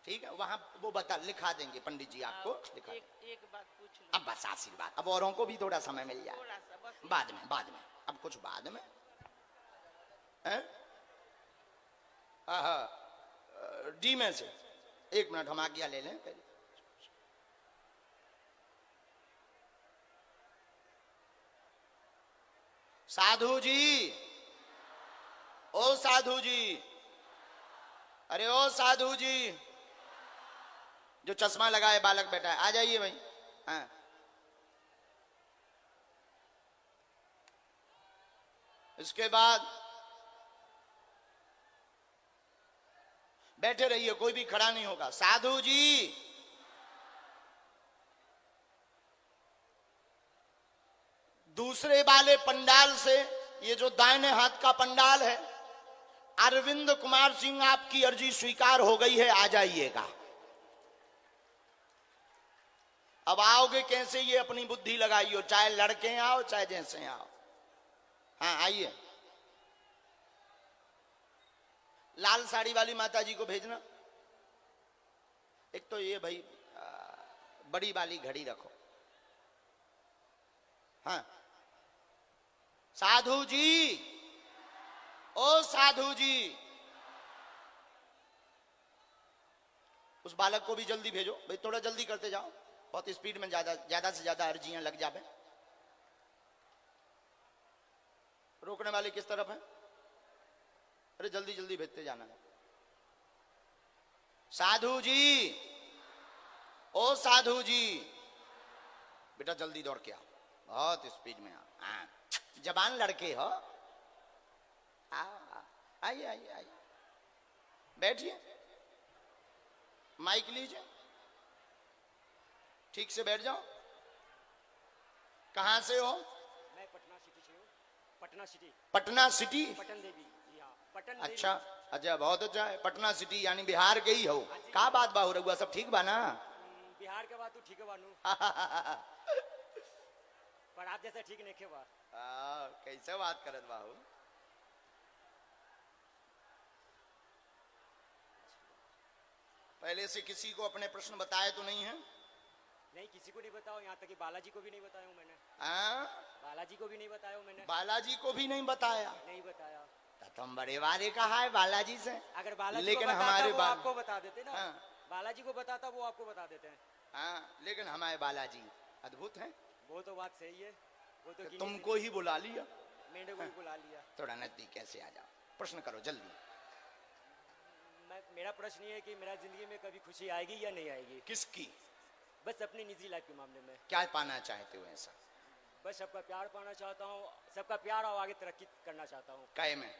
Speaker 3: ठीक है, वहां वो बता लिखा देंगे पंडित जी आपको, लिखा
Speaker 5: एक बात पूछ लो।
Speaker 3: अब बस आशीर्वाद, अब औरों को भी थोड़ा समय मिल जाए।
Speaker 5: थोड़ा सा बस।
Speaker 3: बाद में अब कुछ बाद में हैं? डी में से 1 मिनट हम आज्ञा ले लें पहले। साधु जी, ओ साधु जी, अरे ओ साधु जी, जो चश्मा लगाए बालक बैठा है, आ जाइए भाई। हाँ इसके बाद बैठे रहिए, कोई भी खड़ा नहीं होगा। साधु जी, दूसरे वाले पंडाल से, ये जो दाहिने हाथ का पंडाल है, अरविंद कुमार सिंह आपकी अर्जी स्वीकार हो गई है, आ जाइएगा। अब आओगे कैसे ये अपनी बुद्धि लगाइयो, चाहे लड़के आओ चाहे जैसे आओ। हाँ आइए। लाल साड़ी वाली माता जी को भेजना। एक तो ये भाई बड़ी वाली घड़ी रखो। हाँ साधु जी, ओ साधु जी, उस बालक को भी जल्दी भेजो भाई, थोड़ा जल्दी करते जाओ, बहुत स्पीड में ज्यादा से ज्यादा अर्जियां लग जावे। रोकने वाले किस तरफ है? अरे जल्दी जल्दी भेजते जाना है। साधु जी, ओ साधु जी, बेटा जल्दी दौड़ के आओ, बहुत स्पीड में आओ। हाँ, जवान लड़के हो, आओ, आइए आइए आइए, बैठिए, माइक लीजिए, ठीक से बैठ जाओ। कहां से हो?
Speaker 6: मैं पटना सिटी से हूँ। पटना सिटी।
Speaker 3: पटना सिटी?
Speaker 6: पटन देवी जी हाँ, पटन देवी।
Speaker 3: अच्छा अच्छा, बहुत अच्छा है। पटना सिटी यानी बिहार के ही हो। का बात बाहु रघुआ, सब ठीक बा ना?
Speaker 6: बिहार के बात तो ठीक है बानू। पर आप जैसे ठीक नहीं खे बा।
Speaker 3: कैसे बात करत बाहु? पहले से किसी को अपने प्रश्न बताए तो नहीं है?
Speaker 6: नहीं, किसी को नहीं बताओ, यहाँ तक कि बालाजी को भी नहीं बताया हूँ मैंने।
Speaker 3: बालाजी
Speaker 6: को भी नहीं बताया हूँ मैंने।
Speaker 3: बालाजी को भी नहीं बताया?
Speaker 6: नहीं बताया।
Speaker 3: तुम बड़े बारे कहा है बालाजी से।
Speaker 6: अगर बालाजी
Speaker 3: लेकिन
Speaker 6: को बताता,
Speaker 3: हमारे
Speaker 6: वो आपको बता देते ना।
Speaker 3: हाँ।
Speaker 6: बालाजी को बताता वो आपको बता देते हैं।
Speaker 3: हाँ, लेकिन हमारे बालाजी अद्भुत हैं।
Speaker 6: वो तो बात सही है, वो तो
Speaker 3: तुमको ही बुला लिया,
Speaker 6: मैंने को बुला लिया।
Speaker 3: थोड़ा नजदीक कैसे आ जाओ, प्रश्न करो जल्दी।
Speaker 6: मेरा प्रश्न ये है कि मेरा जिंदगी में कभी खुशी आएगी या नहीं आएगी?
Speaker 3: किसकी?
Speaker 6: बस अपनी निजी लाइफ के मामले में।
Speaker 3: क्या पाना चाहते हो ऐसा?
Speaker 6: बस सबका प्यार पाना चाहता हूँ, सबका प्यार और आगे तरक्की करना चाहता हूँ।
Speaker 3: काहे में?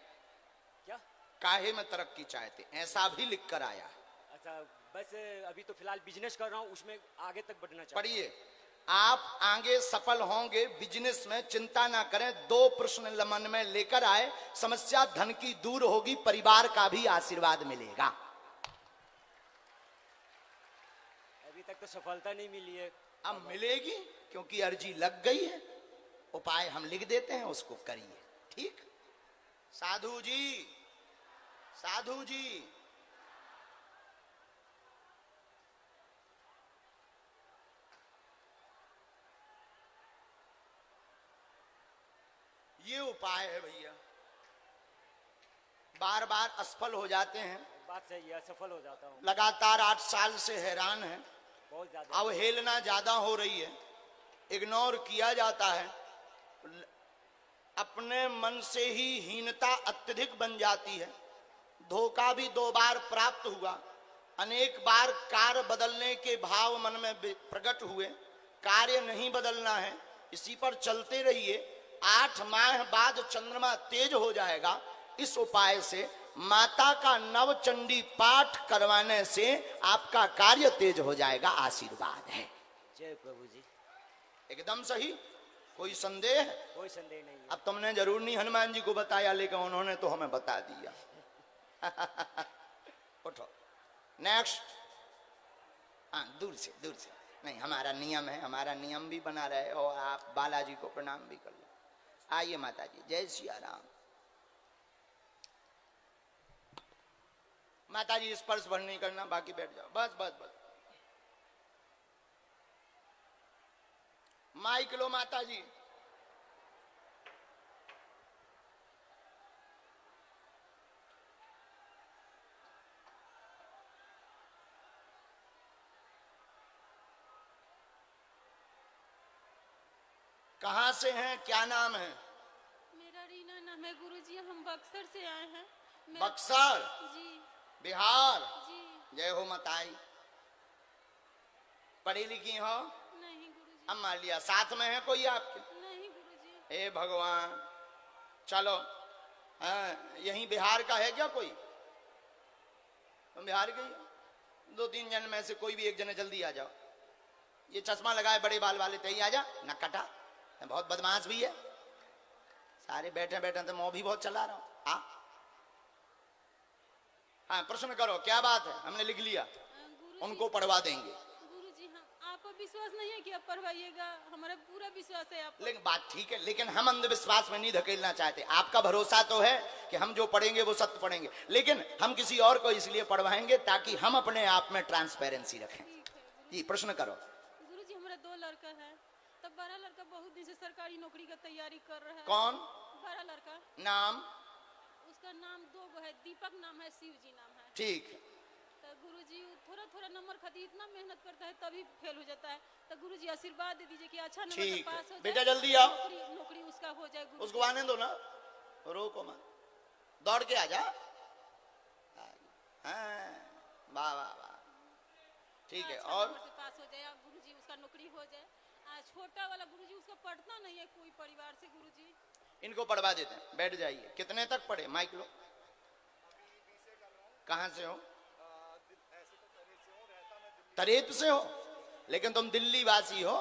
Speaker 6: क्या
Speaker 3: काहे में तरक्की चाहते, ऐसा भी लिख कर आया।
Speaker 6: अच्छा, बस अभी तो फिलहाल बिजनेस कर रहा हूँ, उसमें आगे तक बढ़ना चाहता हूँ।
Speaker 3: पढ़िए, आप आगे सफल होंगे बिजनेस में, चिंता ना करें। 2 प्रश्न मन में लेकर आए, समस्या धन की दूर होगी, परिवार का भी आशीर्वाद मिलेगा।
Speaker 6: अभी तक तो सफलता नहीं मिली है।
Speaker 3: अब मिलेगी, क्योंकि अर्जी लग गई है। उपाय हम लिख देते हैं, उसको करिए, ठीक? साधु जी, साधु जी, ये उपाय है भैया। बार बार असफल हो जाते हैं।
Speaker 6: बात सही है, सफल हो जाता हूँ।
Speaker 3: लगातार 8 साल से हैरान है,
Speaker 6: बहुत ज्यादा।
Speaker 3: अवहेलना ज्यादा हो रही है, इग्नोर किया जाता है, अपने मन से ही हीनता अत्यधिक बन जाती है। धोखा भी 2 बार प्राप्त हुआ, अनेक बार कार्य बदलने के भाव मन में प्रकट हुए, कार्य नहीं बदलना है, इसी पर चलते रहिए। 8 माह बाद चंद्रमा तेज हो जाएगा। इस उपाय से, माता का नवचंडी पाठ करवाने से आपका कार्य तेज हो जाएगा, आशीर्वाद है।
Speaker 6: जय प्रभु जी।
Speaker 3: एकदम सही, कोई संदेह?
Speaker 6: कोई संदेह नहीं है।
Speaker 3: अब तुमने जरूर नहीं हनुमान जी को बताया, लेकिन उन्होंने तो हमें बता दिया। उठो, नेक्स्ट। हाँ, दूर से दूर से नहीं, हमारा नियम है, हमारा नियम भी बना रहे, और आप बालाजी को प्रणाम भी कर लो। आइए माता जी, जय सिया राम। माता जी स्पर्श भर नहीं करना, बाकी बैठ जाओ, बस बस बस। माइक लो माता जी। कहाँ से हैं, क्या नाम है?
Speaker 7: मेरा रीना नाम है गुरुजी, हम बक्सर से आए हैं।
Speaker 3: बक्सर?
Speaker 7: जी।
Speaker 3: बिहार?
Speaker 7: जी।
Speaker 3: जय हो माताई। पढ़ी लिखी हो?
Speaker 7: नहीं गुरुजी।
Speaker 3: अब मान लिया साथ में है कोई आपके?
Speaker 7: नहीं गुरुजी।
Speaker 3: हे भगवान, चलो। यहीं बिहार का है क्या कोई? तुम बिहार के ही? 2-3 जन में से कोई भी एक जने जल्दी आ जाओ। ये चश्मा लगाए बड़े बाल वाले, तही आ जा, न कटा, बहुत बदमाश भी है। सारे बैठे बैठे तो मैं भी बहुत चला रहा हूं। हाँ, प्रश्न करो, क्या बात है? हमने लिख लिया, उनको पढ़वा देंगे।
Speaker 7: गुरुजी, हम आप पर विश्वास नहीं है कि आप पढ़वाइएगा? हमारा पूरा विश्वास है आप।
Speaker 3: लेकिन बात ठीक है, लेकिन हम अंधविश्वास में नहीं धकेलना चाहते। आपका भरोसा तो है कि हम जो पढ़ेंगे वो सत्य पढ़ेंगे, लेकिन हम किसी और को इसलिए पढ़वाएंगे ताकि हम अपने आप में ट्रांसपेरेंसी रखें। जी, प्रश्न करो।
Speaker 7: गुरुजी, हमारा 2 लड़का है, तब बड़ा लड़का बहुत दिन से सरकारी नौकरी का तैयारी कर रहा है।
Speaker 3: कौन?
Speaker 7: बड़ा लड़का।
Speaker 3: नाम?
Speaker 7: उसका नाम 2 गो है, दीपक नाम है, शिव जी नाम है।
Speaker 3: ठीक।
Speaker 7: तो गुरुजी थोड़ा थोड़ा नंबर खाती इतना मेहनत करता है तभी फेल हो जाता है। तो गुरुजी आशीर्वाद दे दीजिए कि अच्छा नंबर से पास हो जाए।
Speaker 3: बेटा जल्दी आओ,
Speaker 7: नौकरी उसका हो जाए।
Speaker 3: उसको आने दो ना, रोको मत, दौड़ के आ जा। वाह वाह वाह, ठीक है,
Speaker 7: अच्छा
Speaker 3: और
Speaker 7: नंबर से पास हो जाए, गुरुजी उसका नौकरी हो जाए। छोटा वाला गुरुजी उसका पढ़ता नहीं है कोई परिवार से गुरुजी।
Speaker 3: इनको पढ़वा देते हैं, बैठ जाइए। कितने तक पढ़े? माइक लो। कहाँ से हो? तरेत से हो, लेकिन तुम दिल्ली वासी हो।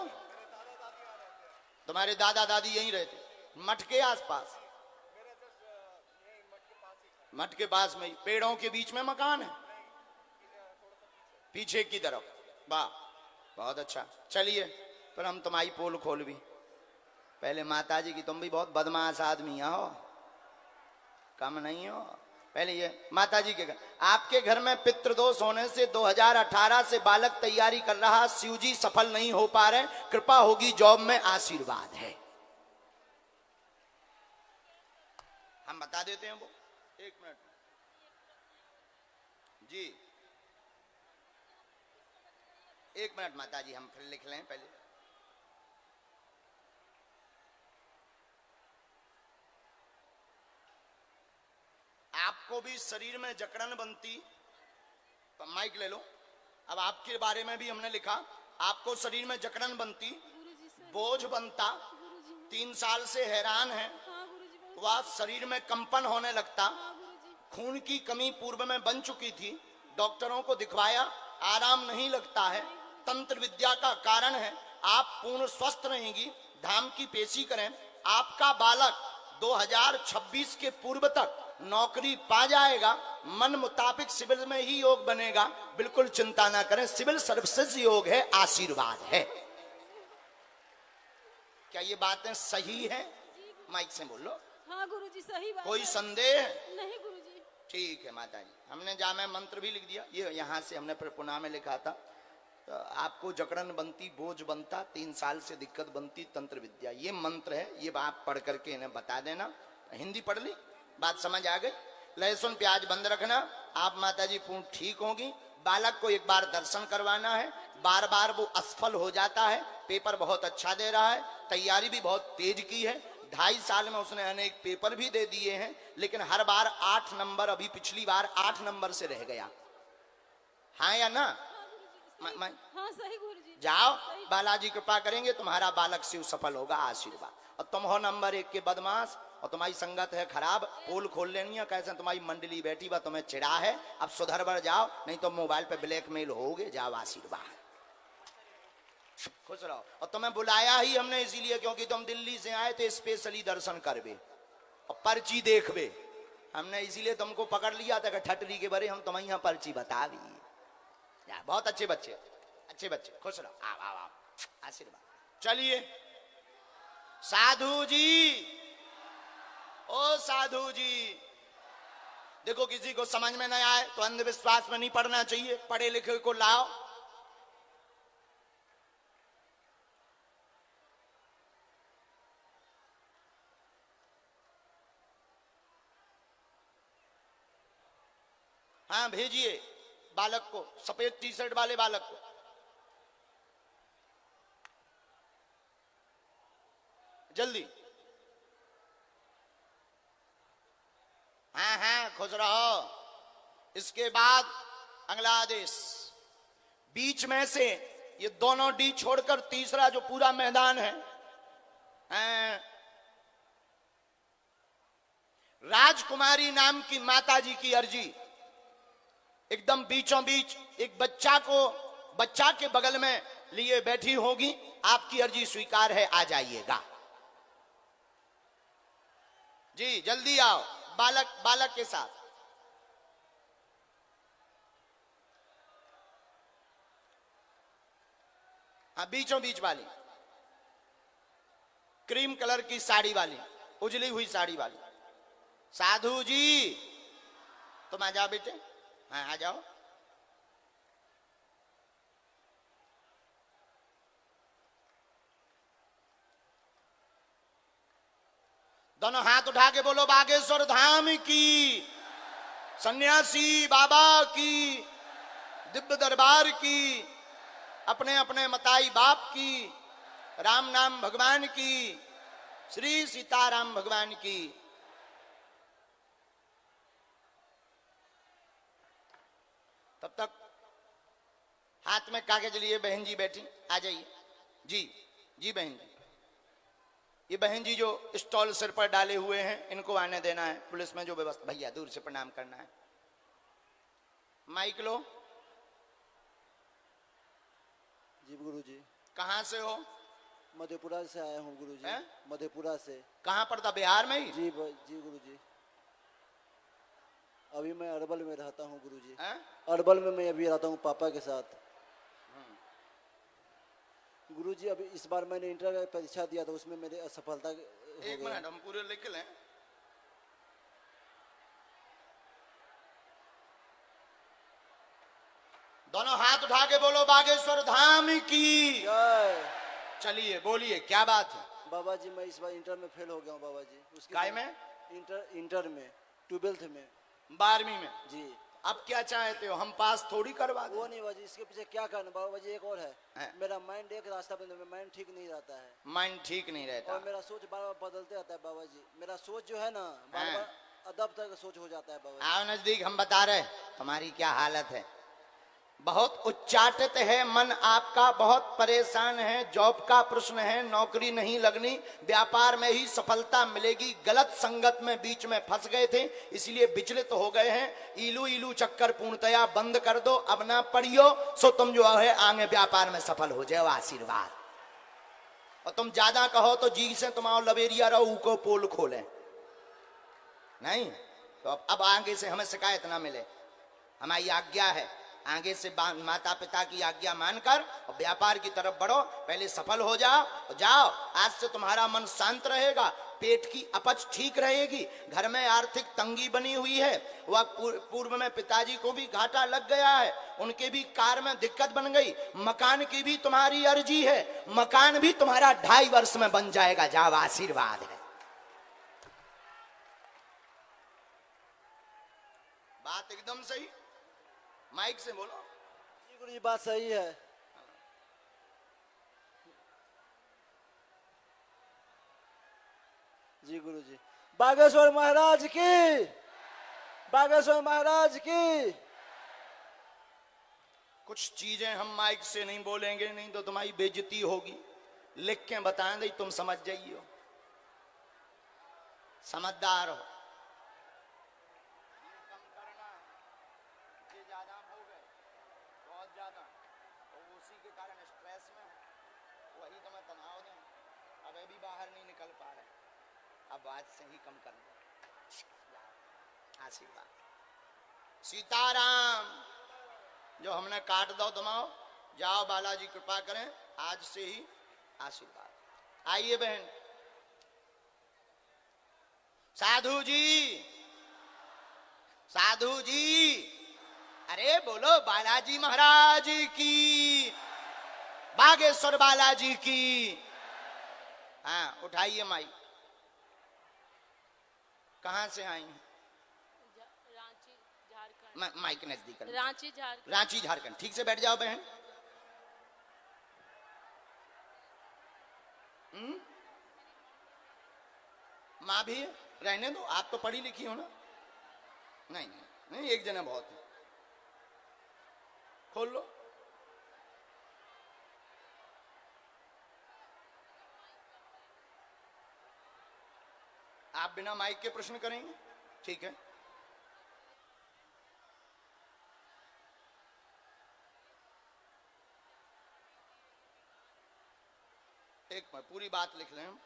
Speaker 3: तुम्हारे दादा दादी यहीं रहते, मठ के आसपास? मठ के पास में, पेड़ों के बीच में मकान है, पीछे की तरफ। वाह, बहुत अच्छा। चलिए, पर हम तुम्हारी पोल खोल भी। पहले माताजी की, तुम भी बहुत बदमाश आदमी हो, कम नहीं हो। पहले ये माताजी के घर, आपके घर में पितृदोष होने से 2018 से बालक तैयारी कर रहा, शिव जी सफल नहीं हो पा रहे, कृपा होगी जॉब में, आशीर्वाद है। हम बता देते हैं वो, एक मिनट जी, एक मिनट माताजी, हम फिर लिख लें पहले। आपको भी शरीर में जकड़न बनती, माइक ले लो। अब आपके बारे में भी हमने लिखा, आपको शरीर में जकड़न बनती,
Speaker 7: गुरुजी से
Speaker 3: बोझ बनता,
Speaker 7: गुरुजी
Speaker 3: 3 साल से हैरान है,
Speaker 7: हाँ गुरुजी बहुत
Speaker 3: वह शरीर में कंपन होने लगता,
Speaker 7: हाँ गुरुजी
Speaker 3: खून की कमी पूर्व में बन चुकी थी, डॉक्टरों को दिखवाया, आराम नहीं लगता है, तंत्र विद्या का कारण है, आप पूर्ण स्वस्थ रहेंगी, धाम की पेशी करें, आपका बालक 2026 के पूर्व तक नौकरी पा जाएगा, मन मुताबिक सिविल में ही योग बनेगा, बिल्कुल चिंता ना करें, सिविल सर्विसेज योग है, आशीर्वाद है। क्या ये बातें सही है? माइक से बोलो।
Speaker 7: हाँ गुरुजी सही बात
Speaker 3: कोई
Speaker 7: है।
Speaker 3: संदेह?
Speaker 7: नहीं गुरुजी।
Speaker 3: ठीक है माता जी, हमने जामे मंत्र भी लिख दिया, ये यहाँ से हमने फिर पुनः में लिखा था। तो आपको जकड़न बनती, बोझ बनता, 3 साल से दिक्कत बनती, तंत्र विद्या, ये मंत्र है, ये आप पढ़ करके इन्हें बता देना। हिंदी पढ़ ली, बात समझ आ गई। लहसुन प्याज बंद रखना, आप माता जी पूर्ण ठीक होगी। बालक को एक बार दर्शन करवाना है, बार बार वो असफल हो जाता है, पेपर बहुत अच्छा दे रहा है, तैयारी भी बहुत तेज की है, 2.5 साल में उसने अनेक पेपर भी दे दिए हैं, लेकिन हर बार 8 नंबर, अभी पिछली बार 8 नंबर से रह गया। हाँ या ना?
Speaker 7: हाँ सही गुरुजी।
Speaker 3: जाओ, बालाजी कृपा करेंगे, तुम्हारा बालक शिव सफल होगा, आशीर्वाद। और तुम हो नंबर 1 के बदमाश, और तुम्हारी संगत है खराब, पोल खोल लेनी है। कैसे तुम्हारी मंडली बैठी बा, तुम्हें चिढ़ा है, अब सुधर बढ़ जाओ, नहीं तो मोबाइल पे ब्लैकमेल होगे। जाओ, आशीर्वाद, खुश रहो। और तुम्हें बुलाया ही हमने इसीलिए क्योंकि तुम दिल्ली से आए थे स्पेशली दर्शन करबे और पर्ची देखबे। हमने इसीलिए तुमको पकड़ लिया था कि ठटरी के बारे हम तुम्हें यहाँ पर्ची बता दी। बहुत अच्छे बच्चे, अच्छे बच्चे, खुश रहो। आओ आओ आओ, आशीर्वाद। चलिए साधु जी, ओ साधु जी, देखो किसी को समझ में नहीं आए तो अंधविश्वास में नहीं पढ़ना चाहिए, पढ़े लिखे को लाओ। हाँ भेजिए बालक को, सफेद टी शर्ट वाले बालक को। जल्दी। हाँ हाँ, खुश रहो। इसके बाद अगला आदेश, बीच में से ये दोनों डी छोड़कर तीसरा जो पूरा मैदान है, राजकुमारी नाम की माताजी की अर्जी, एकदम बीचों बीच एक बच्चा के बगल में लिए बैठी होगी, आपकी अर्जी स्वीकार है, आ जाइएगा जी, जल्दी आओ। बालक के साथ। हाँ, बीचों बीच वाली, क्रीम कलर की साड़ी वाली, उजली हुई साड़ी वाली। साधु जी तुम आ जाओ बेटे, हाँ आ जाओ। दोनों हाथ उठा के बोलो बागेश्वर धाम की, सन्यासी बाबा की, दिव्य दरबार की, अपने अपने मताई बाप की, राम नाम भगवान की, श्री सीताराम भगवान की। तब तक हाथ में कागज लिए बहन जी बैठी, आ जाइए। जी जी बहन जी, ये बहन जी जो स्टॉल सिर पर डाले हुए हैं, इनको आने देना है। पुलिस में जो व्यवस्था, भैया दूर से प्रणाम करना है। माइक लो।
Speaker 8: जी गुरुजी।
Speaker 3: कहाँ से हो?
Speaker 8: मधेपुरा से आया हूँ गुरुजी। मधेपुरा से।
Speaker 3: कहाँ पड़ता? बिहार में ही?
Speaker 8: जी जी गुरुजी। अभी मैं अरबल में रहता हूँ गुरुजी। अरबल में मैं अभी रहता हूँ पापा के साथ। गुरुजी अभी इस बार मैंने इंटर का परीक्षा दिया था, उसमें मेरी असफलता हो गई।
Speaker 3: एक मिनट, हम पूरे लिख लें। दोनों हाथ उठा के बोलो बागेश्वर धाम की
Speaker 8: जय।
Speaker 3: चलिए बोलिए, क्या बात है?
Speaker 8: बाबा जी मैं इस बार इंटर में फेल हो गया हूँ बाबा जी। उसके
Speaker 3: काय में?
Speaker 8: इंटर में 12th में
Speaker 3: 12वीं में।
Speaker 8: जी।
Speaker 3: अब क्या चाहते हो, हम पास थोड़ी करवा दें?
Speaker 8: वो नहीं बाबा जी, इसके पीछे क्या करना बाबा जी। एक और है, मेरा माइंड एक रास्ता पे माइंड ठीक नहीं रहता है।
Speaker 3: माइंड ठीक नहीं रहता
Speaker 8: और मेरा सोच बार बार बदलते रहता है बाबा जी। मेरा सोच जो है ना बार बार अदब तक सोच हो जाता है बाबा जी।
Speaker 3: आओ नजदीक, हम बता रहे तुम्हारी क्या हालत है। बहुत उच्चाटित है मन आपका, बहुत परेशान है। जॉब का प्रश्न है, नौकरी नहीं लगनी, व्यापार में ही सफलता मिलेगी। गलत संगत में बीच में फंस गए थे, इसलिए विचलित हो गए हैं। इलू इलू चक्कर पूर्णतया बंद कर दो, अब ना पढ़ियो, सो तुम जो है आगे व्यापार में सफल हो जाओ। आशीर्वाद। और तुम ज्यादा कहो तो जी से तुम्हारा लवेरिया रहो को पोल खोले नहीं, तो अब आगे से हमें शिकायत ना मिले। हमारी आज्ञा है, आगे से माता पिता की आज्ञा मानकर और व्यापार की तरफ बढ़ो। पहले सफल हो जाओ। आज से तुम्हारा मन शांत रहेगा, पेट की अपच ठीक रहेगी। घर में आर्थिक तंगी बनी हुई है, वह पूर्व में पिताजी को भी घाटा लग गया है, उनके भी कार में दिक्कत बन गई। मकान की भी तुम्हारी अर्जी है, मकान भी तुम्हारा 2.5 वर्ष में बन जाएगा। जाओ, आशीर्वाद है। बात एकदम सही, माइक से बोलो।
Speaker 8: जी गुरु जी बात सही है। जी गुरु जी। बागेश्वर महाराज की, बागेश्वर महाराज की।
Speaker 3: कुछ चीजें हम माइक से नहीं बोलेंगे, नहीं तो तुम्हारी बेइज्जती होगी। लिख के बताएं दे, तुम समझ जाइयो, समझदार हो। बाहर नहीं निकल पा रहे, अब आज से ही कम कर दो। आशीर्वाद। सीताराम। जो हमने काट दो दमाओ, जाओ बालाजी कृपा करें, आज से ही आशीर्वाद। आइए बहन। साधु जी, साधु जी, अरे बोलो बालाजी महाराज की, बागेश्वर बालाजी की। हाँ उठाइए माइक। कहाँ से आई हैं?
Speaker 7: रांची झारखंड।
Speaker 3: माइक नजदीक कर।
Speaker 7: रांची झारखंड।
Speaker 3: रांची झारखंड। ठीक से बैठ जाओ बहन। माँ भी है, रहने दो, आप तो पढ़ी लिखी हो ना। नहीं नहीं नहीं, एक जना बहुत है। खोल लो। आप बिना माइक के प्रश्न करेंगे? ठीक है। एक बार पूरी बात लिख लें हम।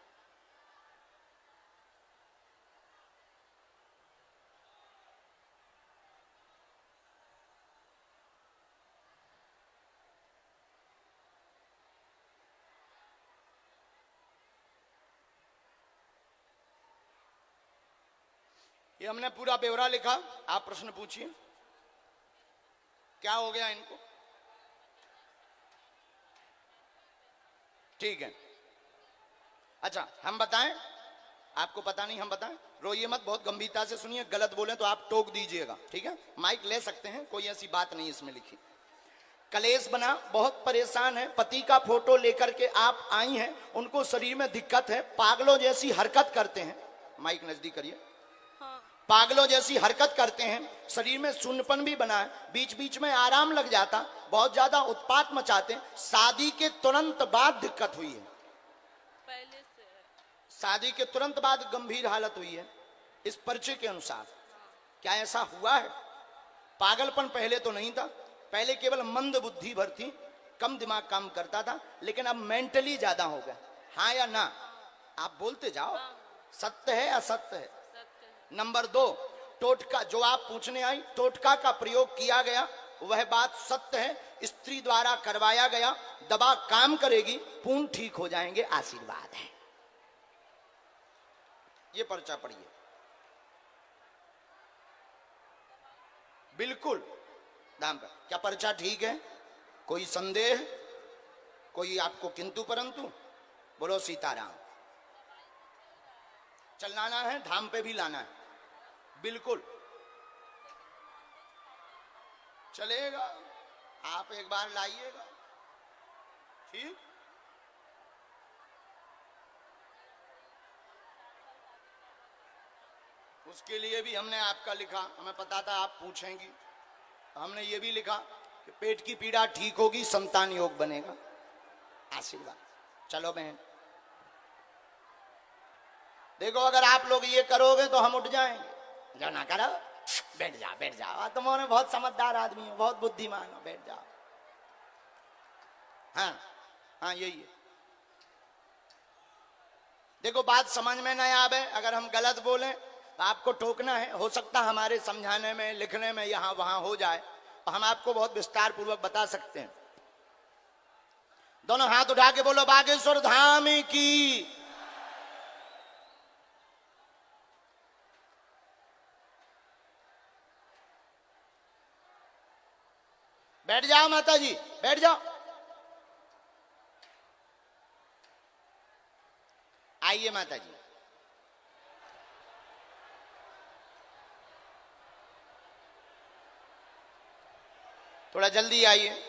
Speaker 3: ये हमने पूरा ब्यौरा लिखा, आप प्रश्न पूछिए। क्या हो गया इनको? ठीक है। अच्छा हम बताएं, आपको पता नहीं हम बताएं? रोइए मत, बहुत गंभीरता से सुनिए, गलत बोले तो आप टोक दीजिएगा, ठीक है? माइक ले सकते हैं, कोई ऐसी बात नहीं इसमें लिखी। कलेश बना, बहुत परेशान है, पति का फोटो लेकर के आप आई हैं, उनको शरीर में दिक्कत है, पागलों जैसी हरकत करते हैं। माइक नजदीक करिए।
Speaker 7: हाँ।
Speaker 3: पागलों जैसी हरकत करते हैं, शरीर में शून्यपन भी बना है, बीच बीच में आराम लग जाता, बहुत ज्यादा उत्पात मचाते हैं। शादी के तुरंत बाद दिक्कत हुई है,
Speaker 5: पहले से है।
Speaker 3: शादी के तुरंत बाद गंभीर हालत हुई है इस परिचय के अनुसार। क्या ऐसा हुआ है? पागलपन पहले तो नहीं था, पहले केवल मंद बुद्धि भर थी, कम दिमाग काम करता था, लेकिन अब मेंटली ज्यादा हो गया। हाँ या ना? आप बोलते जाओ, सत्य है असत्य है? नंबर 2, टोटका, जो आप पूछने आई, टोटका का प्रयोग किया गया, वह बात सत्य है, स्त्री द्वारा करवाया गया, दवा काम करेगी, पूर्ण ठीक हो जाएंगे, आशीर्वाद है। ये पर्चा पढ़िए, बिल्कुल दाम पर। क्या पर्चा ठीक है? कोई संदेह? कोई आपको किंतु परंतु? बोलो सीताराम। चलाना है, धाम पे भी लाना है, बिल्कुल चलेगा। आप एक बार लाइएगा, ठीक। उसके लिए भी हमने आपका लिखा, हमें पता था आप पूछेंगी, हमने ये भी लिखा कि पेट की पीड़ा ठीक होगी, संतान योग बनेगा, आशीर्वाद। चलो बहन, देखो अगर आप लोग ये करोगे तो हम उठ जाएंगे। जो ना करो, बैठ जाओ बैठ जाओ, तुम्हारे बहुत समझदार आदमी हो, बहुत बुद्धिमान हो, बैठ जाओ। हाँ हाँ यही है। देखो बात समझ में ना आवे, अगर हम गलत बोलें तो आपको टोकना है, हो सकता हमारे समझाने में, लिखने में यहां वहां हो जाए, तो हम आपको बहुत विस्तार पूर्वक बता सकते हैं। दोनों हाथ उठा के बोलो बागेश्वर धाम की। बैठ जाओ माता जी, बैठ जाओ। आइए माता जी। थोड़ा जल्दी आइए।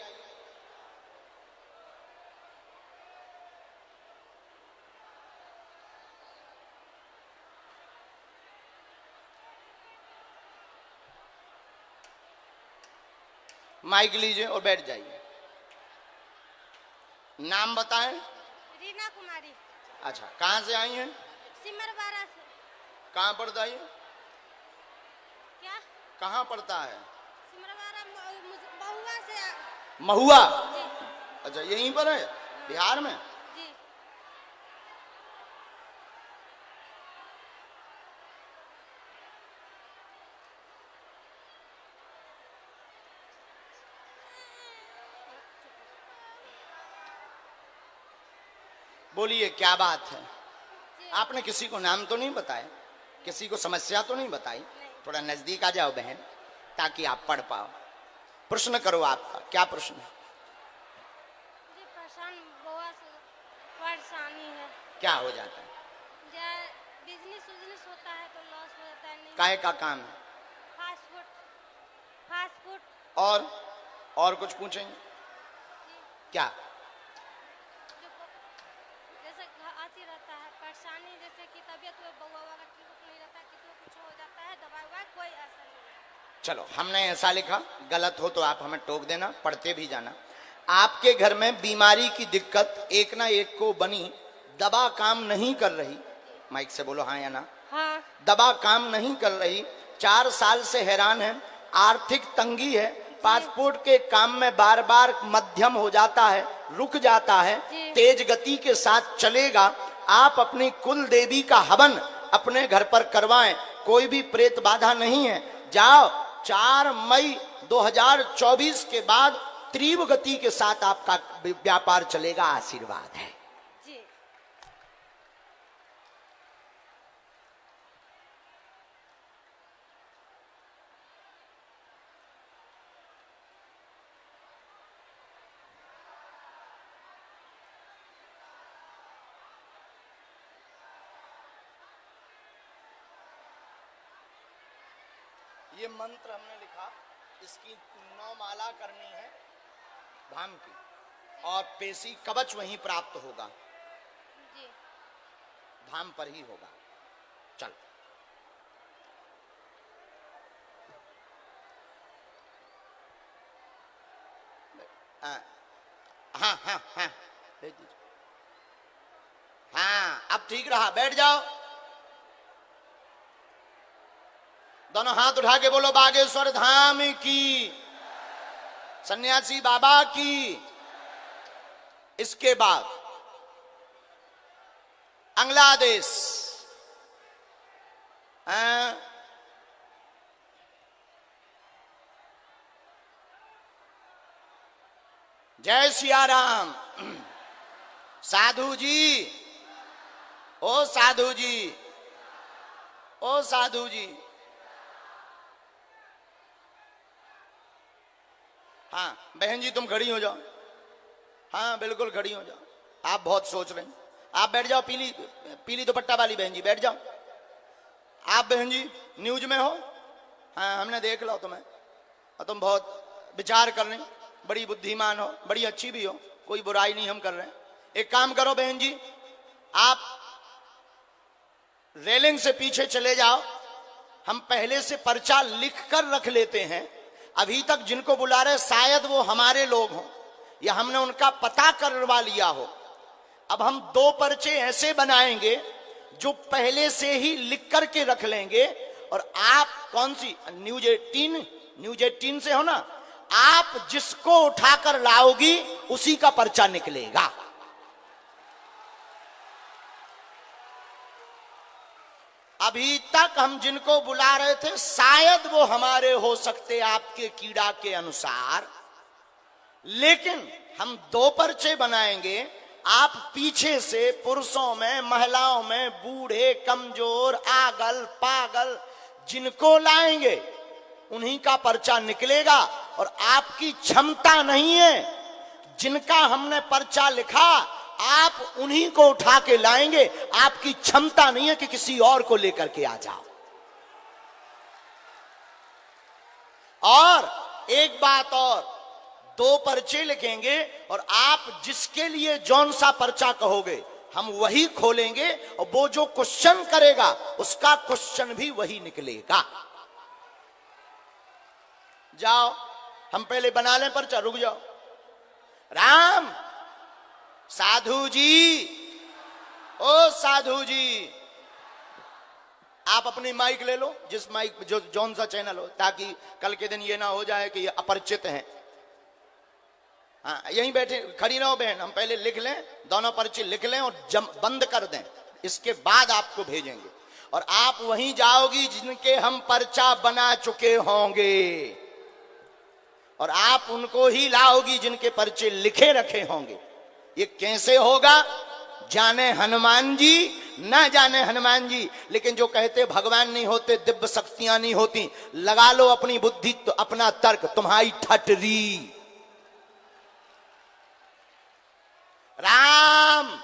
Speaker 3: माइक लीजिए और बैठ जाइए। नाम बताएं।
Speaker 9: रीना कुमारी।
Speaker 3: अच्छा, कहाँ से आई हैं?
Speaker 9: सिमरवाड़ा से।
Speaker 3: कहाँ पड़ता है?
Speaker 9: क्या?
Speaker 3: कहाँ पड़ता है?
Speaker 9: सिमरवाड़ा महुआ से।
Speaker 3: महुआ?
Speaker 9: जी।
Speaker 3: अच्छा, यहीं पर है, बिहार में?
Speaker 9: जी।
Speaker 3: बोलिए क्या बात है? आपने किसी को नाम तो नहीं बताया, किसी को समस्या तो नहीं बताई? थोड़ा नजदीक आ जाओ बहन, ताकि आप पढ़ पाओ। प्रश्न करो, आपका क्या प्रश्न है?
Speaker 9: जी परेशानी है।
Speaker 3: क्या हो जाता है?
Speaker 9: बिजनेस होता है तो लॉस हो जाता है। नहीं,
Speaker 3: काहे का काम है?
Speaker 9: Fast food.
Speaker 3: और कुछ पूछेंगे? क्या?
Speaker 9: जैसे आती रहता है परेशानी, जैसे कि तबीयत में बउआ वाला ठीक नहीं रहता, किसी को कुछ हो जाता है, दवाई कोई असर नहीं।
Speaker 3: चलो, हमने ऐसा लिखा, गलत हो तो आप हमें टोक देना, पढ़ते भी जाना। आपके घर में बीमारी की दिक्कत एक ना एक को बनी, दवा काम नहीं कर रही, माइक से बोलो हाँ या ना।
Speaker 9: हाँ।
Speaker 3: दवा काम नहीं कर रही, 4 साल से हैरान है, आर्थिक तंगी है, पासपोर्ट के काम में बार बार मध्यम हो जाता है, रुक जाता है, तेज गति के साथ चलेगा। आप अपनी कुल देवी का हवन अपने घर पर करवाएं, कोई भी प्रेत बाधा नहीं है। जाओ, 4 मई 2024 के बाद तीव्र गति के साथ आपका व्यापार चलेगा, आशीर्वाद है।
Speaker 9: जी।
Speaker 3: ये मंत्र हमने लिखा, इसकी 9 माला करनी है धाम की, और पेशी कवच वहीं प्राप्त होगा,
Speaker 9: जी।
Speaker 3: धाम पर ही होगा। चल, हाँ हाँ हाँ हाँ भेज दीजिए। हाँ अब ठीक रहा, बैठ जाओ। दोनों हाथ उठा के बोलो बागेश्वर धाम की, सन्यासी बाबा की। इसके बाद बांग्लादेश, जय सिया राम। साधु जी, ओ साधु जी, ओ साधु जी। हाँ बहन जी तुम खड़ी हो जाओ। हाँ बिल्कुल खड़ी हो जाओ। आप बहुत सोच रहे हैं। आप बैठ जाओ, पीली पीली दुपट्टा वाली बहन जी बैठ जाओ। आप बहन जी न्यूज में हो? हाँ हमने देख लो तुम्हें, और तुम बहुत विचार कर रहे, बड़ी बुद्धिमान हो, बड़ी अच्छी भी हो, कोई बुराई नहीं हम कर रहे हैं। एक काम करो बहन जी, आप रेलिंग से पीछे चले जाओ। हम पहले से पर्चा लिख कर रख लेते हैं। अभी तक जिनको बुला रहे शायद वो हमारे लोग हों या हमने उनका पता करवा लिया हो। अब हम 2 पर्चे ऐसे बनाएंगे जो पहले से ही लिख करके रख लेंगे। और आप कौन सी न्यूज 18 से हो ना, आप जिसको उठाकर लाओगी उसी का पर्चा निकलेगा। अभी तक हम जिनको बुला रहे थे शायद वो हमारे हो सकते आपके कीड़ा के अनुसार, लेकिन हम 2 पर्चे बनाएंगे। आप पीछे से पुरुषों में, महिलाओं में, बूढ़े, कमजोर, आगल, पागल जिनको लाएंगे उन्हीं का पर्चा निकलेगा। और आपकी क्षमता नहीं है, जिनका हमने पर्चा लिखा आप उन्हीं को उठा के लाएंगे। आपकी क्षमता नहीं है कि किसी और को लेकर के आ जाओ। और एक बात और, 2 पर्चे लिखेंगे और आप जिसके लिए जौन सा पर्चा कहोगे हम वही खोलेंगे, और वो जो क्वेश्चन करेगा उसका क्वेश्चन भी वही निकलेगा। जाओ हम पहले बना लें पर्चा, रुक जाओ। राम, साधु जी, ओ साधु जी, आप अपनी माइक ले लो, जिस माइक जो जौन सा चैनल हो, ताकि कल के दिन ये ना हो जाए कि ये अपरिचित हैं। हाँ यहीं बैठे खड़ी रहो बहन, हम पहले लिख लें, दोनों पर्चे लिख लें और बंद कर दें, इसके बाद आपको भेजेंगे। और आप वहीं जाओगी जिनके हम पर्चा बना चुके होंगे, और आप उनको ही लाओगी जिनके पर्चे लिखे रखे होंगे। ये कैसे होगा जाने हनुमान जी, ना जाने हनुमान जी, लेकिन जो कहते भगवान नहीं होते, दिव्य शक्तियां नहीं होती, लगा लो अपनी बुद्धि, तो अपना तर्क, तुम्हारी ठटरी। राम,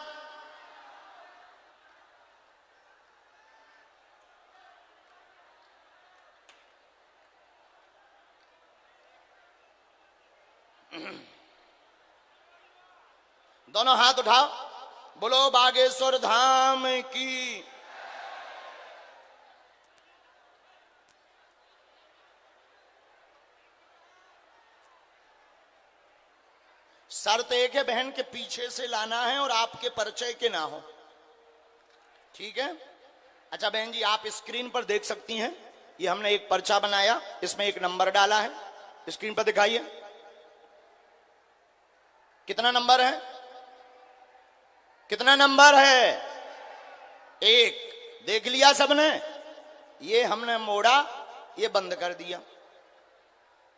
Speaker 3: दोनों हाथ उठाओ, बोलो बागेश्वर धाम की। शर्त एक है बहन के पीछे से लाना है और आपके परिचय के ना हो, ठीक है? अच्छा बहन जी आप स्क्रीन पर देख सकती हैं, ये हमने एक पर्चा बनाया, इसमें एक नंबर डाला है, स्क्रीन पर दिखाइए कितना नंबर है, कितना नंबर है? 1। देख लिया सबने? ये हमने मोड़ा, ये बंद कर दिया,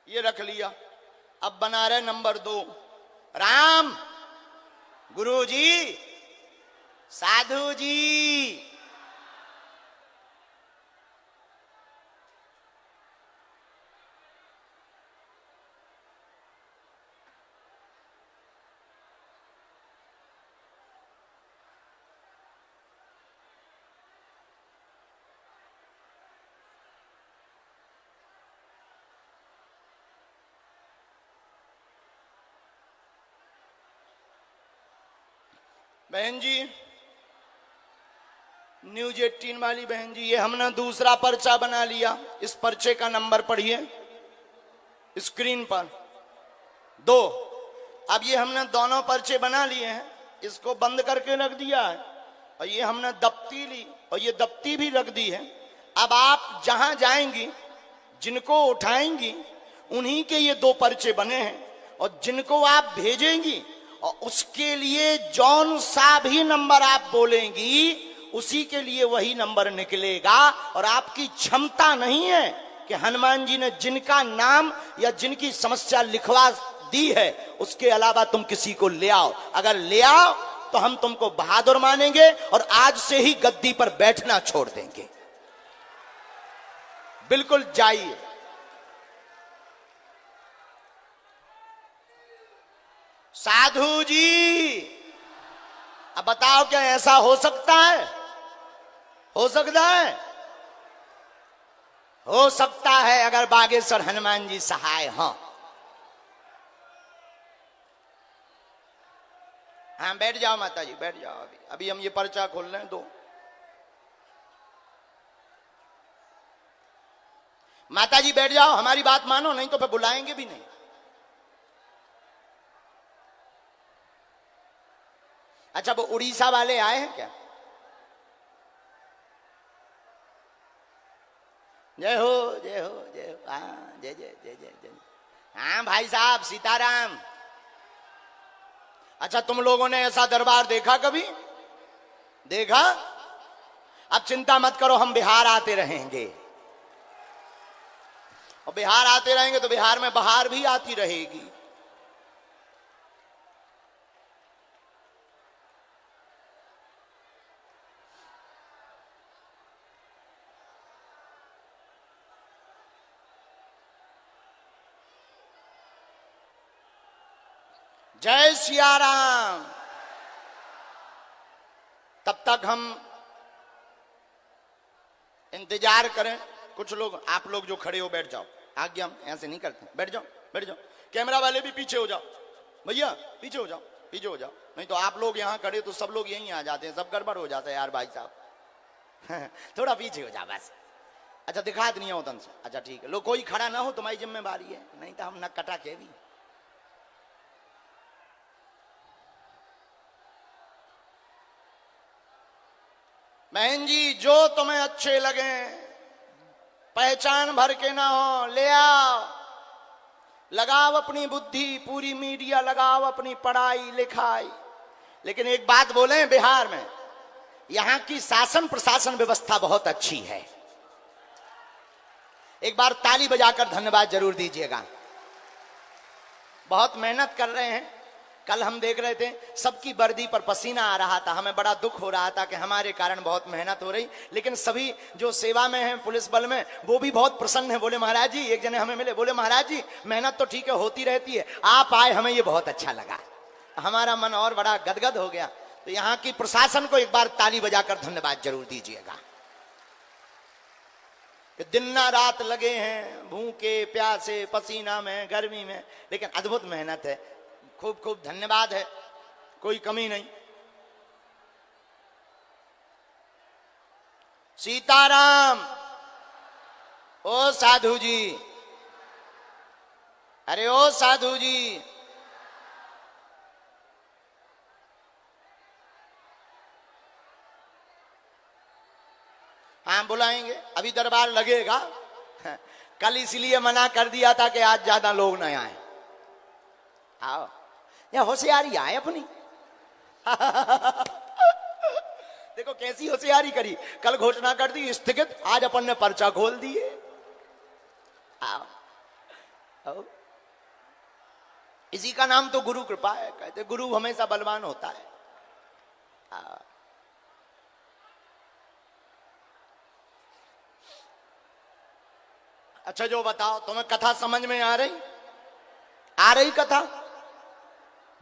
Speaker 3: ये रख लिया। अब बना रहे नंबर 2। राम, गुरुजी, साधु जी, बहन जी न्यूज 18 वाली बहन जी, ये हमने दूसरा पर्चा बना लिया। इस पर्चे का नंबर पढ़िए स्क्रीन पर 2। अब ये हमने दोनों पर्चे बना लिए हैं, इसको बंद करके रख दिया है, और ये हमने दफ्ती ली और ये दफ्ती भी रख दी है। अब आप जहां जाएंगी, जिनको उठाएंगी, उन्हीं के ये 2 पर्चे बने हैं, और जिनको आप भेजेंगी और उसके लिए जौन सा भी नंबर आप बोलेंगी उसी के लिए वही नंबर निकलेगा। और आपकी क्षमता नहीं है कि हनुमान जी ने जिनका नाम या जिनकी समस्या लिखवा दी है उसके अलावा तुम किसी को ले आओ। अगर ले आओ तो हम तुमको बहादुर मानेंगे और आज से ही गद्दी पर बैठना छोड़ देंगे। बिल्कुल जाइए। साधु जी, अब बताओ क्या ऐसा हो सकता है? हो सकता है? हो सकता है अगर बागेश्वर हनुमान जी सहाय हों। हाँ बैठ जाओ माता जी, बैठ जाओ। अभी अभी हम ये पर्चा खोल रहे हैं। 2 माता जी बैठ जाओ, हमारी बात मानो, नहीं तो फिर बुलाएंगे भी नहीं। अच्छा, वो उड़ीसा वाले आए हैं क्या? जय हो जय हो जय हो। हाँ जय जय जय जय जय। हाँ भाई साहब सीताराम। अच्छा, तुम लोगों ने ऐसा दरबार देखा कभी? देखा? अब चिंता मत करो, हम बिहार आते रहेंगे, और बिहार आते रहेंगे तो बिहार में बहार भी आती रहेगी। जय सिया राम। तब तक हम इंतजार करें। कुछ लोग, आप लोग जो खड़े हो बैठ जाओ, आगे हम ऐसे नहीं करते, बैठ जाओ बैठ जाओ। कैमरा वाले भी पीछे हो जाओ, भैया पीछे हो जाओ, पीछे हो जाओ, नहीं तो आप लोग यहाँ खड़े तो सब लोग यहीं आ जाते हैं, सब गड़बड़ हो जाता है यार भाई साहब। थोड़ा पीछे हो जाओ बस। अच्छा दिखात नहीं है उधर से। अच्छा ठीक है, लोग कोई खड़ा ना हो, तुम्हारी जिम्मेवारी है, नहीं तो हम न कटा के भी। बहन जी जो तुम्हें अच्छे लगे, पहचान भर के ना हो, ले आओ, लगाओ अपनी बुद्धि, पूरी मीडिया लगाओ अपनी पढ़ाई लिखाई। लेकिन एक बात बोले, बिहार में यहां की शासन प्रशासन व्यवस्था बहुत अच्छी है। एक बार ताली बजाकर धन्यवाद जरूर दीजिएगा। बहुत मेहनत कर रहे हैं। कल हम देख रहे थे सबकी वर्दी पर पसीना आ रहा था, हमें बड़ा दुख हो रहा था कि हमारे कारण बहुत मेहनत हो रही, लेकिन सभी जो सेवा में हैं पुलिस बल में वो भी बहुत प्रसन्न है। बोले महाराज जी, एक जने हमें मिले, बोले महाराज जी मेहनत तो ठीक है होती रहती है, आप आए हमें ये बहुत अच्छा लगा, हमारा मन और बड़ा गदगद हो गया। तो यहाँ की प्रशासन को एक बार ताली बजाकर धन्यवाद जरूर दीजिएगा कि दिन ना रात लगे हैं, भूखे प्यासे पसीना में गर्मी में, लेकिन अद्भुत मेहनत है। खूब खूब धन्यवाद है, कोई कमी नहीं। सीताराम। ओ साधु जी, अरे ओ साधु जी, हाँ बुलाएंगे, अभी दरबार लगेगा। कल इसलिए मना कर दिया था कि आज ज्यादा लोग न आए। आओ, या होशियारी आए अपनी। देखो कैसी होशियारी करी, कल घोषणा कर दी स्थगित, आज अपन ने पर्चा खोल दिए। आओ, आओ। इसी का नाम तो गुरु कृपा है, कहते गुरु हमेशा बलवान होता है। आओ। अच्छा जो बताओ, तुम्हें कथा समझ में आ रही? आ रही कथा?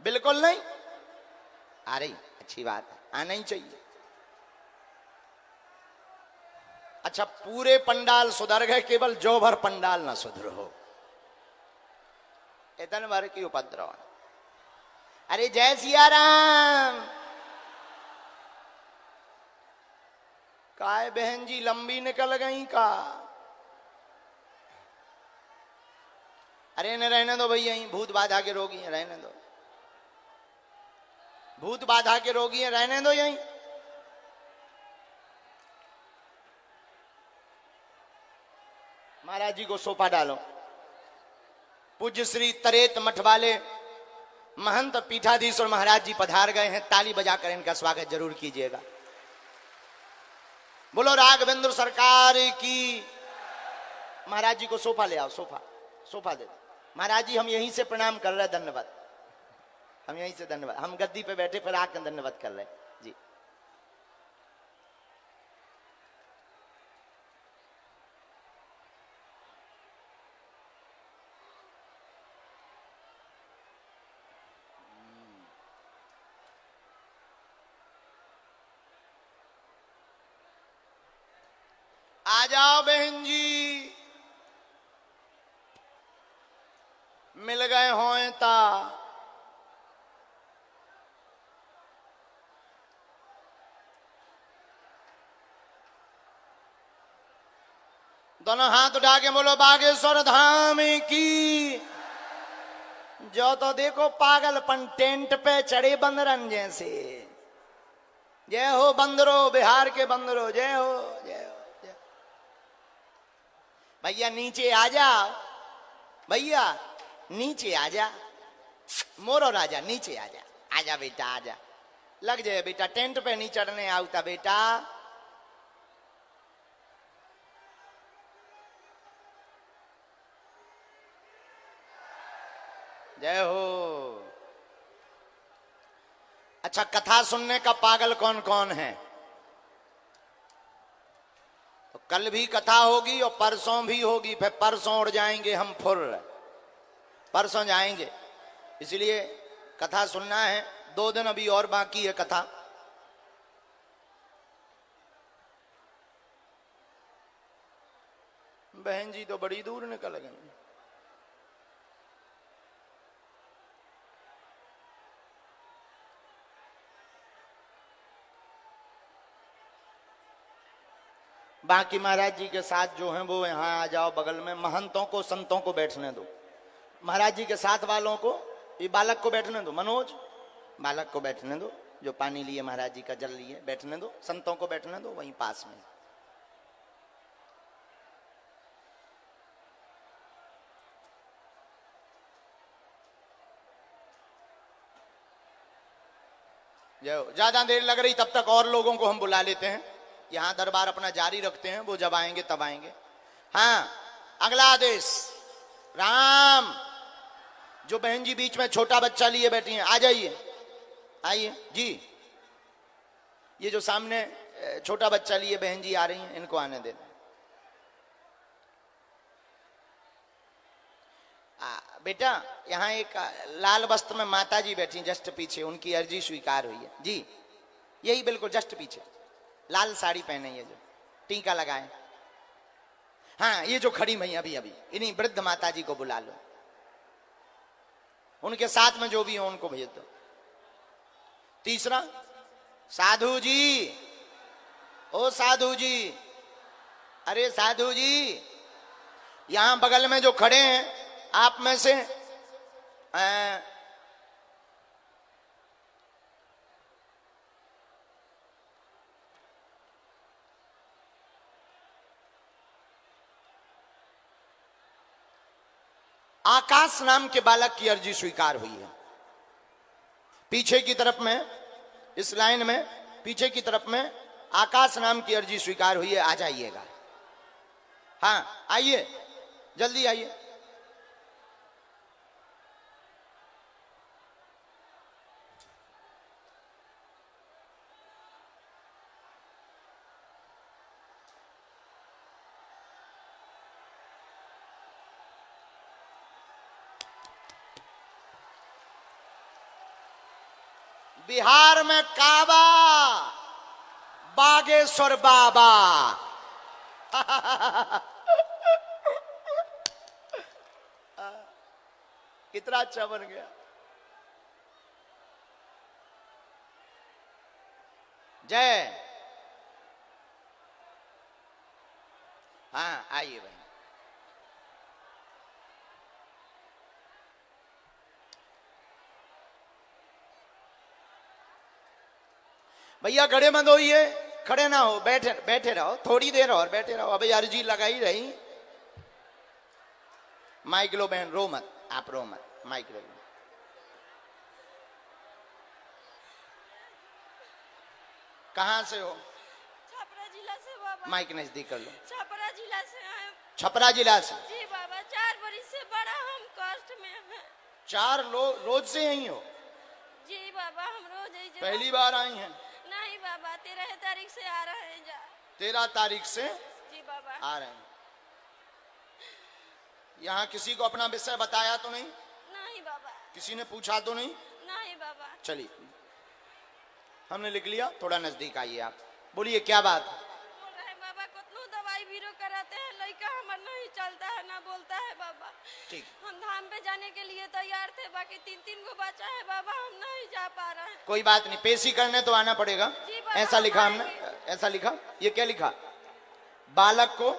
Speaker 3: बिल्कुल नहीं आ रही? अच्छी बात है, आना ही चाहिए। अच्छा पूरे पंडाल सुधर गए, केवल जो भर पंडाल ना सुधर हो, इतने भर की उपद्रव। अरे जय सिया राम। काय बहन जी लंबी निकल गई का? अरे न रहने दो भैया, भूत बाधा के रोगी हैं, रहने दो। भूत बाधा के रोगी हैं, रहने दो यहीं। महाराज जी को सोफा डालो। पूज्य श्री तरेत मठ वाले महंत पीठाधीश्वर महाराज जी पधार गए हैं, ताली बजाकर इनका स्वागत जरूर कीजिएगा। बोलो राघवेंद्र सरकार की। महाराज जी को सोफा ले आओ, सोफा दे दो। महाराज जी हम यहीं से प्रणाम कर रहे हैं, धन्यवाद। हम यहीं से धन्यवाद, हम गद्दी पे बैठे फिर आकर धन्यवाद कर रहे हैं जी। आ जाओ बहन जी, मिल गए हों ता। दोनों हाथ उठा के बोलो बागेश्वर धाम की। जो तो देखो पागलपन टेंट पे चढ़े बंदरन जैसे। जय हो बंदरो, बिहार के बंदरो, जय हो जय हो। भैया नीचे आ जा, भैया नीचे आ जा, मोरो राजा नीचे आ जा। आजा बेटा आजा, लग जाए बेटा, टेंट पे नहीं चढ़ने आवता बेटा। जय हो। अच्छा, कथा सुनने का पागल कौन कौन है? तो कल भी कथा होगी और परसों भी होगी, फिर परसों उड़ जाएंगे हम फुर, परसों जाएंगे। इसलिए कथा सुनना है। 2 दिन अभी और बाकी है कथा। बहन जी तो बड़ी दूर निकल गई। बाकी महाराज जी के साथ जो हैं वो यहाँ आ जाओ बगल में। महंतों को संतों को बैठने दो। महाराज जी के साथ वालों को, ये बालक को बैठने दो। मनोज, बालक को बैठने दो, जो पानी लिए महाराज जी का जल लिए, बैठने दो। संतों को बैठने दो वहीं पास में। ज्यादा देर लग रही तब तक और लोगों को हम बुला लेते हैं। यहां दरबार अपना जारी रखते हैं, वो जब आएंगे तब आएंगे। हाँ, अगला आदेश। राम, जो बहन जी बीच में छोटा बच्चा लिए बैठी हैं, आ जाइए, आइए जी। ये जो सामने छोटा बच्चा लिए बहन जी आ रही हैं, इनको आने देना। बेटा, यहाँ एक लाल वस्त्र में माता जी बैठी जस्ट पीछे, उनकी अर्जी स्वीकार हुई है जी। यही बिल्कुल जस्ट पीछे, लाल साड़ी पहने, ये जो टीका लगाए। हाँ, ये जो खड़ी भई अभी अभी, इन्हीं वृद्ध माता जी को बुला लो। उनके साथ में जो भी हो उनको भेज दो। तीसरा, साधु जी, ओ साधु जी, अरे साधु जी, यहां बगल में जो खड़े हैं आप में से आकाश नाम के बालक की अर्जी स्वीकार हुई है। पीछे की तरफ में, इस लाइन में पीछे की तरफ में आकाश नाम की अर्जी स्वीकार हुई है। आ जाइएगा। हाँ, आइए, जल्दी आइए। बिहार में काबा, बागेश्वर बाबा। कितना अच्छा बन गया। जय। हाँ, आइए भाई। भैया खड़े मत होइए, खड़े ना हो, बैठे बैठे रहो थोड़ी देर और बैठे रहो। अभी अर्जी लगाई रही। माइक लो बहन, रो मत, आप रो मत, माइक लो। कहां से हो?
Speaker 5: छपरा जिला से बाबा।
Speaker 3: माइक नजदीक कर लो।
Speaker 5: छपरा जिला से आए।
Speaker 3: छपरा जिला से?
Speaker 5: जी बाबा, 4 बरिस से बड़ा हम कष्ट में हैं।
Speaker 3: 4 रोज से यही हो?
Speaker 5: जी बाबा, हम रोज यही।
Speaker 3: पहली बार आई हैं?
Speaker 5: नहीं बाबा, 13 तारीख से आ रहे हैं। जा
Speaker 3: 13 तारीख से?
Speaker 5: जी बाबा
Speaker 3: आ रहे हैं। यहाँ किसी को अपना विषय बताया तो नहीं?
Speaker 5: नहीं बाबा।
Speaker 3: किसी ने पूछा तो नहीं?
Speaker 5: नहीं बाबा।
Speaker 3: चलिए, हमने लिख लिया। थोड़ा नजदीक आइए आप, बोलिए क्या बात?
Speaker 5: बोल रहे हैं बाबा, कितनो दवाई बीरो कराते हैं, लड़का हमारा नहीं चलता है, ना बोलता है बाबा।
Speaker 3: ठीक।
Speaker 5: हम धाम पे जाने के लिए तैयार थे, बाकी 3 को बचा है बाबा, हम नहीं जा पा रहे हैं।
Speaker 3: कोई बात नहीं, पेशी करने तो आना पड़ेगा। ऐसा लिखा हमने, ऐसा लिखा। ये क्या लिखा? बालक को,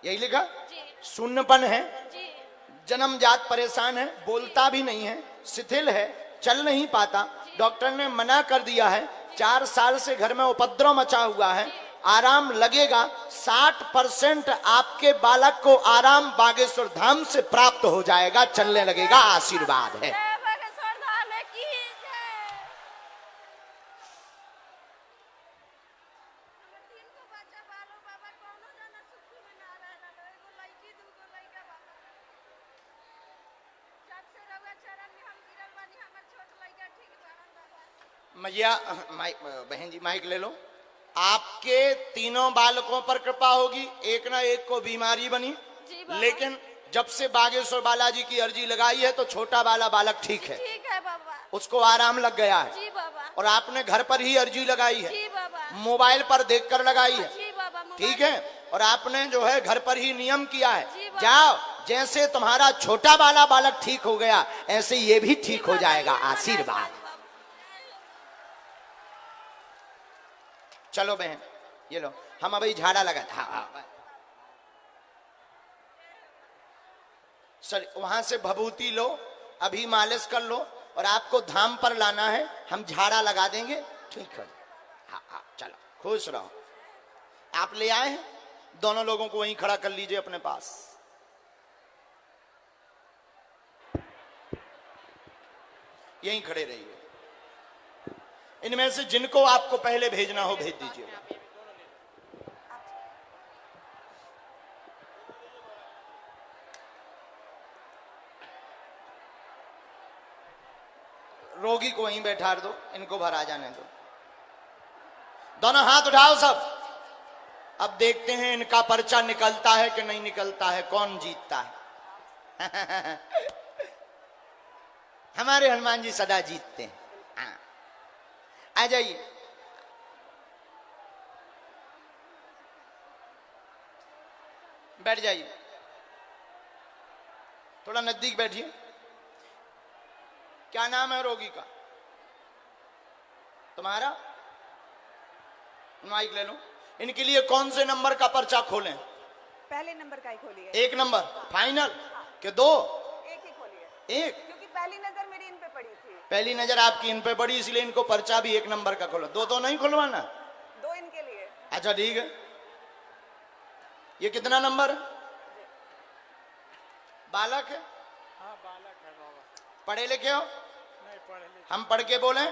Speaker 3: यही लिखा? शून्यपन है, जन्मजात परेशान है, बोलता भी नहीं है, शिथिल है, चल नहीं पाता। डॉक्टर ने मना कर दिया है। 4 साल से घर में उपद्रव मचा हुआ है। आराम लगेगा 60% आपके बालक को आराम बागेश्वर धाम से प्राप्त हो जाएगा, चलने लगेगा, आशीर्वाद है। मैया बहन जी माइक ले लो। आपके तीनों बालकों पर कृपा होगी, एक ना एक को बीमारी बनी, लेकिन जब से बागेश्वर बालाजी की अर्जी लगाई है तो छोटा वाला बालक ठीक है।
Speaker 5: ठीक है बाबा,
Speaker 3: उसको आराम लग गया है।
Speaker 5: जी बाबा।
Speaker 3: और आपने घर पर ही अर्जी लगाई है,
Speaker 5: जी बाबा।
Speaker 3: मोबाइल पर देखकर लगाई है,
Speaker 5: जी बाबा।
Speaker 3: ठीक है। और आपने जो है घर पर ही नियम किया है। जाओ, जैसे तुम्हारा छोटा वाला बालक ठीक हो गया, ऐसे ये भी ठीक हो जाएगा, आशीर्वाद। चलो बहन, ये लो, हम अभी झाड़ा लगा। हाँ, सर वहां से भभूति लो, अभी मालिश कर लो, और आपको धाम पर लाना है, हम झाड़ा लगा देंगे, ठीक है? हाँ हाँ, चलो, खुश रहो। आप ले आए हैं, दोनों लोगों को वहीं खड़ा कर लीजिए अपने पास। यहीं खड़े रहिए। इनमें से जिनको आपको पहले भेजना हो भेज दीजिए। रोगी को वहीं बैठा दो, इनको भरा जाने दो। दोनों हाथ उठाओ सब। अब देखते हैं इनका पर्चा निकलता है कि नहीं निकलता है, कौन जीतता है। हमारे हनुमान जी सदा जीतते हैं। आ जाइए। बैठ जाइए, थोड़ा नजदीक बैठिए। क्या नाम है रोगी का? तुम्हारा? माइक ले लो। इनके लिए कौन से नंबर का पर्चा खोलें?
Speaker 10: पहले नंबर का ही खोलिए।
Speaker 3: 1 नंबर फाइनल के 2?
Speaker 10: एक ही खोलिए।
Speaker 3: 1?
Speaker 10: क्योंकि पहली नजर मेरी इन पे पड़ी थी।
Speaker 3: पहली नजर आपकी इन पे पड़ी, इसलिए इनको पर्चा भी 1 नंबर का खोलो। 2 तो नहीं खुलवाना?
Speaker 10: 2 इनके लिए।
Speaker 3: अच्छा ठीक है। ये कितना नंबर? बालक है?
Speaker 2: हाँ बालक है बाबा।
Speaker 3: पढ़े लिखे हो?
Speaker 2: नहीं पढ़े लिखे।
Speaker 3: हम पढ़ के बोले।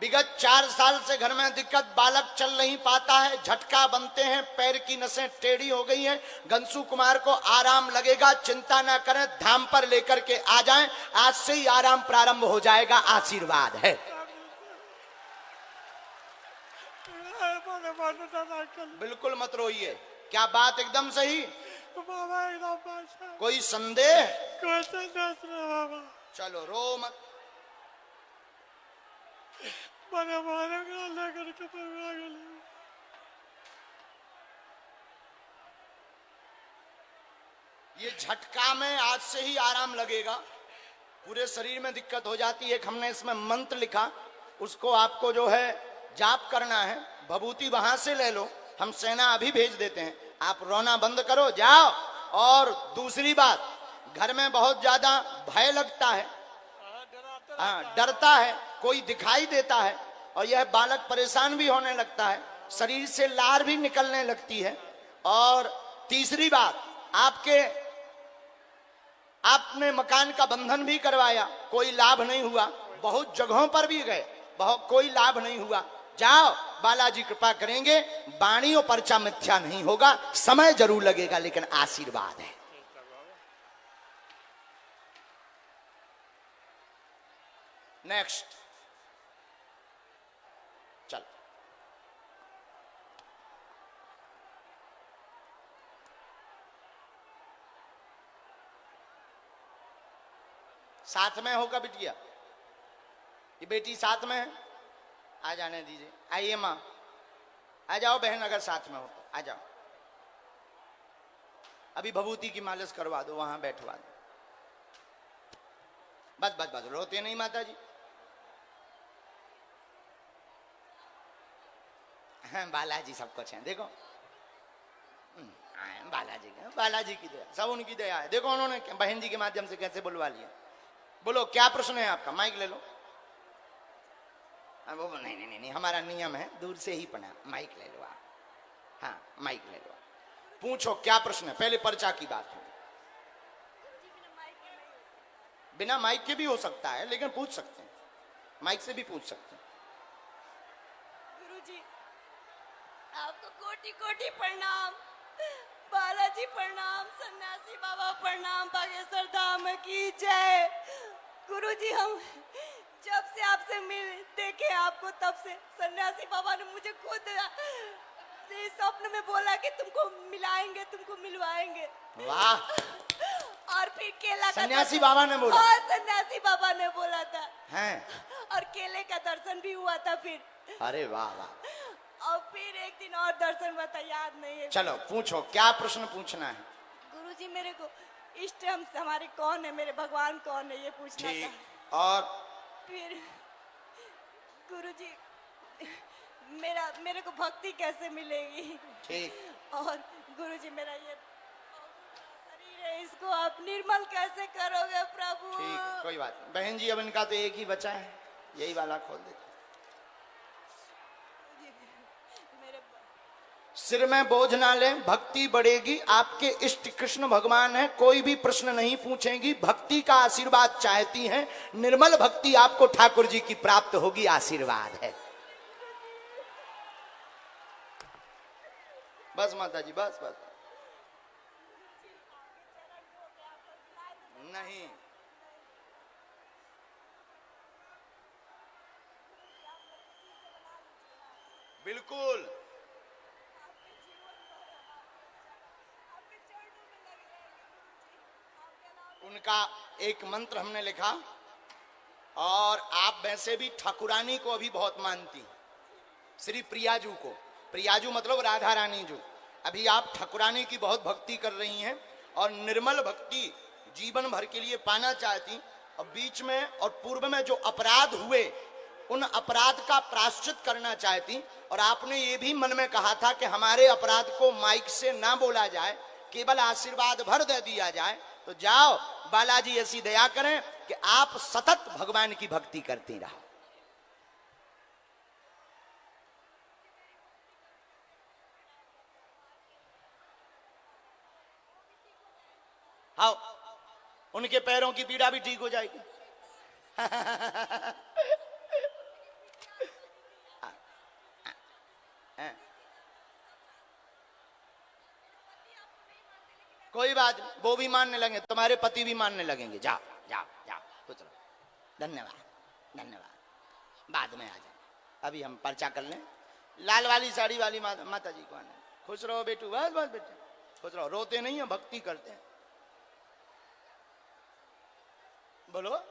Speaker 3: विगत 4 साल से घर में दिक्कत, बालक चल नहीं पाता है, झटका बनते हैं, पैर की नसें टेढ़ी हो गई हैं। गंसू कुमार को आराम लगेगा, चिंता ना करें, धाम पर लेकर के आ जाएं, आज से ही आराम प्रारंभ हो जाएगा, आशीर्वाद है। बिल्कुल मत रोइए। क्या बात एकदम सही?
Speaker 2: बाबा एकदम बादशाह।
Speaker 3: कोई संदेह?
Speaker 2: कोई संदेह नहीं बाबा।
Speaker 3: चलो रो मत।
Speaker 2: मैंने मारेगा लेकर के परिवार के लिए।
Speaker 3: ये झटका में आज से ही आराम लगेगा। पूरे शरीर में दिक्कत हो जाती है। हमने इसमें मंत्र लिखा, उसको आपको जो है जाप करना है। भभूति वहां से ले लो, हम सेना अभी भेज देते हैं। आप रोना बंद करो, जाओ। और दूसरी बात, घर में बहुत ज्यादा भय लगता है, हाँ डरता है, कोई दिखाई देता है, और यह बालक परेशान भी होने लगता है, शरीर से लार भी निकलने लगती है। और तीसरी बात, आपने मकान का बंधन भी करवाया, कोई लाभ नहीं हुआ, बहुत जगहों पर भी गए, कोई लाभ नहीं हुआ। जाओ, बालाजी कृपा करेंगे, वाणी और पर्चा मिथ्या नहीं होगा, समय जरूर लगेगा लेकिन आशीर्वाद है। नेक्स्ट चल, साथ में होगा बिटिया, ये बेटी साथ में है, आ जाने दीजिए। आइए माँ, आ जाओ बहन, अगर साथ में हो तो आ जाओ। अभी भभूति की मालिश करवा दो, वहां बैठवा दो। बस बस बस, रोते नहीं माता जी। हाँ, बालाजी सब कुछ है, देखो बालाजी की दया, सब उनकी दया है। देखो उन्होंने बहन जी के माध्यम से कैसे बुलवा लिया। बोलो क्या प्रश्न है आपका, माइक ले लो। वो नहीं, हमारा नियम है दूर से ही पढ़ा, माइक ले लो आप। हाँ, माइक ले लो, पूछो क्या प्रश्न है। पहले पर्चा की बात हो, बिना माइक के भी हो सकता है, लेकिन पूछ सकते हैं, माइक से भी पूछ सकते हैं।
Speaker 5: गुरुजी, आपको कोटि कोटि प्रणाम, बालाजी प्रणाम, सन्यासी बाबा प्रणाम, बागेश्वर धाम की जय। गुरुजी, हम जब से आपसे देखे आपको, तब से सन्यासी बाबा ने मुझे खुद स्वप्न में बोला कि तुमको मिलाएंगे, तुमको मिलवाएंगे।
Speaker 3: वाह।
Speaker 5: और फिर केला का
Speaker 3: सन्यासी बाबा ने बोला?
Speaker 5: हाँ, सन्यासी बाबा ने बोला था
Speaker 3: हैं?
Speaker 5: और केले का दर्शन भी हुआ था फिर।
Speaker 3: अरे वाह वाह।
Speaker 5: और फिर एक दिन और दर्शन हुआ था, याद नहीं है।
Speaker 3: चलो पूछो, क्या प्रश्न पूछना है।
Speaker 5: गुरुजी, मेरे को इष्ट हमारे कौन है, मेरे भगवान कौन है, ये पूछना था।
Speaker 3: और
Speaker 5: फिर गुरुजी, मेरे को भक्ति कैसे मिलेगी।
Speaker 3: ठीक।
Speaker 5: और गुरुजी, मेरा ये शरीर है, इसको आप निर्मल कैसे करोगे प्रभु।
Speaker 3: ठीक, कोई बात नहीं बहन जी, अब इनका तो एक ही बचा है, यही वाला खोल देते। सिर में बोझ ना ले, भक्ति बढ़ेगी। आपके इष्ट कृष्ण भगवान है, कोई भी प्रश्न नहीं पूछेंगी, भक्ति का आशीर्वाद चाहती हैं। निर्मल भक्ति आपको ठाकुर जी की प्राप्त होगी, आशीर्वाद है। बस माता जी, बस बस। नहीं, बिल्कुल। उनका एक मंत्र हमने लिखा, और आप वैसे भी ठाकुरानी को अभी बहुत मानती, श्री प्रियाजू को। प्रियाजू मतलब राधा रानी जू। अभी आप ठाकुरानी की बहुत भक्ति कर रही हैं और निर्मल भक्ति जीवन भर के लिए पाना चाहती। और बीच में और पूर्व में जो अपराध हुए, उन अपराध का प्रायश्चित करना चाहती। और आपने ये भी मन में कहा था कि हमारे अपराध को माइक से ना बोला जाए, केवल आशीर्वाद भर दे दिया जाए। तो जाओ, बालाजी ऐसी दया करें कि आप सतत भगवान की भक्ति करती रहो। आओ, उनके पैरों की पीड़ा भी ठीक हो जाएगी। कोई बात, वो भी मानने लगे, तुम्हारे पति भी मानने लगेंगे। जाओ जाओ जाओ, कुछ धन्यवाद धन्यवाद, बाद में आ जाए। अभी हम पर्चा कर लें। लाल वाली साड़ी वाली माता जी को आना। खुश रहो बेटू, बस बस बेटे, खुश रहो। रोते नहीं है, भक्ति करते हैं। बोलो,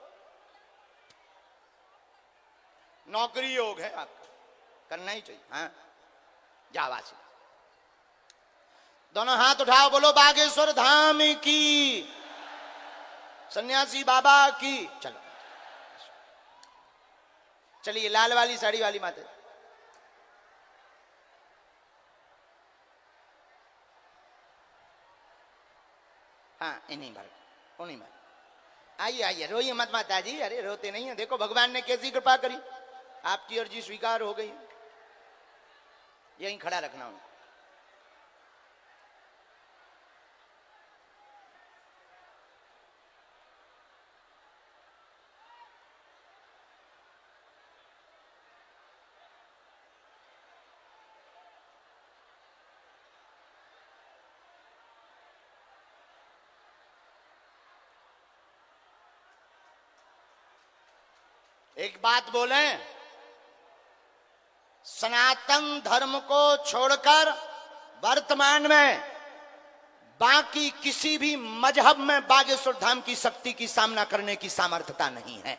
Speaker 3: नौकरी योग है आपका, करना ही चाहिए। हाँ, जाओ आशीर्वाद। दोनों हाथ उठाओ, बोलो बागेश्वर धाम की, सन्यासी बाबा की। चलो चलिए, लाल वाली साड़ी वाली माता। हाँ, इन्हीं भर, उन्हीं भर। आइए आइए, रोइए मत माता जी। अरे रोते नहीं है, देखो भगवान ने कैसी कृपा करी। आपकी अर्जी स्वीकार हो गई, यहीं खड़ा रखना उन्हें। एक बात बोले, सनातन धर्म को छोड़कर वर्तमान में बाकी किसी भी मजहब में बागेश्वर धाम की शक्ति की सामना करने की सामर्थ्यता नहीं है।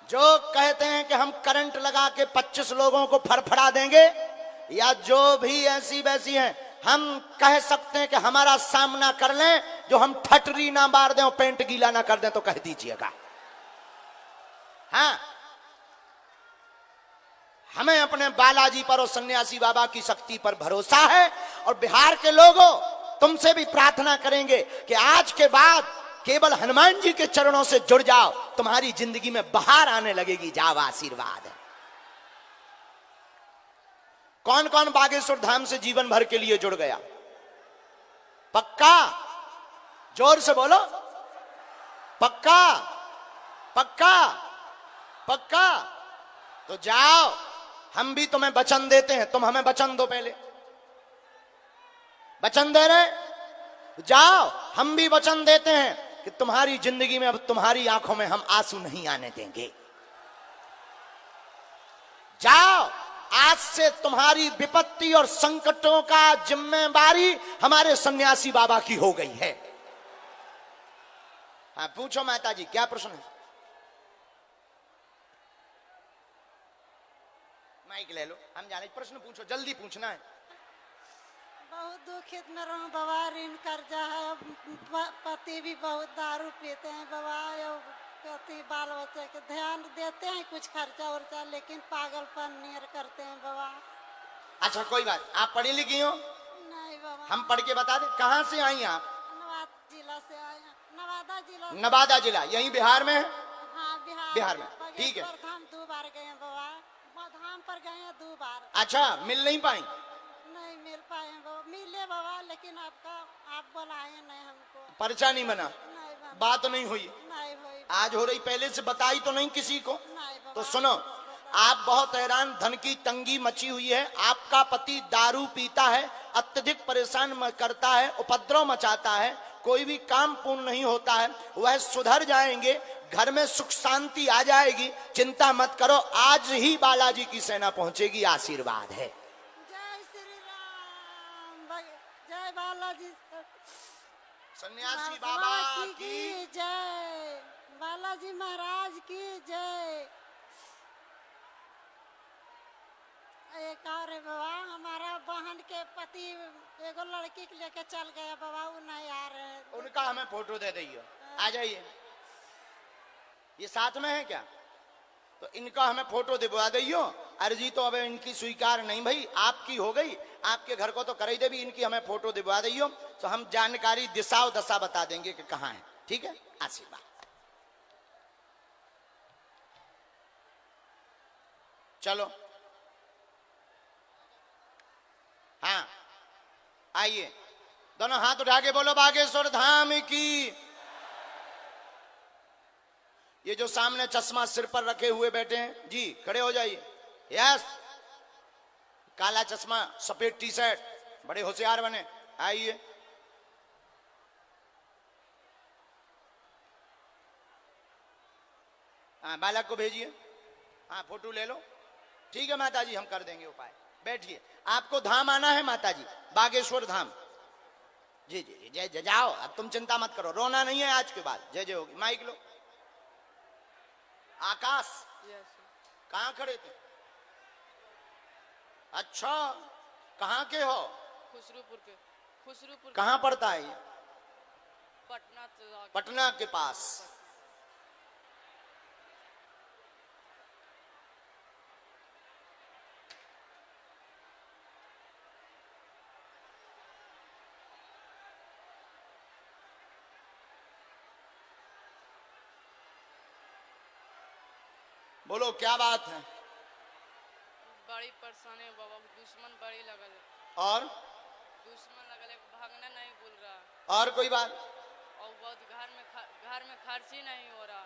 Speaker 3: जो कहते हैं कि हम करंट लगा के 25 लोगों को फड़फड़ा देंगे, या जो भी ऐसी वैसी हैं, हम कह सकते हैं कि हमारा सामना कर लें, जो हम ठटरी ना मार दें और पेंट गीला ना कर दें तो कह दीजिएगा। हाँ, हमें अपने बालाजी पर और सन्यासी बाबा की शक्ति पर भरोसा है। और बिहार के लोगों, तुमसे भी प्रार्थना करेंगे कि आज के बाद केवल हनुमान जी के चरणों से जुड़ जाओ, तुम्हारी जिंदगी में बहार आने लगेगी। जाओ, आशीर्वाद है। कौन कौन बागेश्वर धाम से जीवन भर के लिए जुड़ गया? पक्का? जोर से बोलो, पक्का? पक्का? पक्का? तो जाओ, हम भी तुम्हें वचन देते हैं, तुम हमें वचन दो। पहले वचन दे रहे, जाओ, हम भी वचन देते हैं कि तुम्हारी जिंदगी में अब तुम्हारी आंखों में हम आंसू नहीं आने देंगे। जाओ, आज से तुम्हारी विपत्ति और संकटों का जिम्मेदारी हमारे सन्यासी बाबा की हो गई है। हाँ, पूछो माता जी, क्या प्रश्न है? माइक ले लो, हम जाने। प्रश्न पूछो, जल्दी पूछना है।
Speaker 11: बहुत दुखित में रहूं बाबा, ऋण कर्जा है, पति भी बहुत दारू पीते हैं बाबा, पति बाल बच्चे के ध्यान देते हैं, कुछ खर्चा उर्चा, लेकिन पागलपन नियर करते हैं बाबा।
Speaker 3: अच्छा, कोई बात, आप पढ़ी लिखी हो?
Speaker 11: नहीं बाबा।
Speaker 3: हम पढ़ के बता दें। कहाँ से आई आप?
Speaker 11: नवादा जिला से आए हैं। नवादा जिला।
Speaker 3: नवादा जिला, यहीं बिहार में है?
Speaker 11: हाँ,
Speaker 3: बिहार में, ठीक है।
Speaker 11: धाम 2 बार गए हैं बाबा, धाम पर गए हैं 2 बार।
Speaker 3: अच्छा, मिल नहीं पाई?
Speaker 11: नहीं मिल पाए बाबा, मिले बाबा, लेकिन आप बुलाए नहीं हमको।
Speaker 3: पर्चा नहीं बना?
Speaker 11: नहीं,
Speaker 3: बात नहीं हुई?
Speaker 11: नहीं हुई।
Speaker 3: आज हो रही, पहले से बताई तो नहीं किसी को?
Speaker 11: नहीं।
Speaker 3: तो सुनो, आप बहुत हैरान, धन की तंगी मची हुई है, आपका पति दारू पीता है, अत्यधिक परेशान करता है, उपद्रव मचाता है, कोई भी काम पूर्ण नहीं होता है। वह सुधर जाएंगे, घर में सुख शांति आ जाएगी, चिंता मत करो। आज ही बालाजी की सेना पहुंचेगी, आशीर्वाद है।
Speaker 11: जय श्री राम, जय बालाजी,
Speaker 3: सन्यासी बाबा की
Speaker 11: जय, बालाजी महाराज की जय। एक और है बाबा, हमारा बहन के पति एगो लड़की के लेके चल गया बाबा, वो नहीं आ रहे हैं।
Speaker 3: उनका हमें फोटो दे दीजिए, आ जाइए। ये साथ में है क्या? तो इनका हमें फोटो दिलवा दियो। अर्जी तो अब इनकी स्वीकार नहीं भाई, आपकी हो गई, आपके घर को तो कर ही दे भी, इनकी हमें फोटो दिलवा दियो, तो हम जानकारी दिशा और दशा बता देंगे कि कहाँ है। ठीक है, आशीर्वाद। चलो, हाँ, आइए, दोनों हाथ उठा के बोलो बागेश्वर धाम की। ये जो सामने चश्मा सिर पर रखे हुए बैठे हैं जी, खड़े हो जाइए। यस, काला चश्मा, सफेद टी शर्ट, बड़े होशियार बने, आइए। हाँ, बालक को भेजिए। हाँ, फोटो ले लो। ठीक है माता जी, हम कर देंगे उपाय। बैठिए। आपको धाम आना है माता जी, बागेश्वर धाम। जी जी जी, जय जय। जाओ, अब तुम चिंता मत करो, रोना नहीं है आज के बाद। जय जय होगी। माइक लो। आकाश, कहाँ खड़े थे? अच्छा, कहाँ के हो?
Speaker 12: खुसरूपुर के। खुसरूपुर
Speaker 3: कहाँ पड़ता है ये?
Speaker 12: पटना।
Speaker 3: पटना के पास। बोलो क्या बात है?
Speaker 12: बड़ी परेशानी है बाबा, दुश्मन बड़ी लगल है।
Speaker 3: और
Speaker 12: दुश्मन लगल है, भागना नहीं भूल रहा।
Speaker 3: और कोई बात?
Speaker 12: और बहुत घर में खर्ची नहीं हो रहा,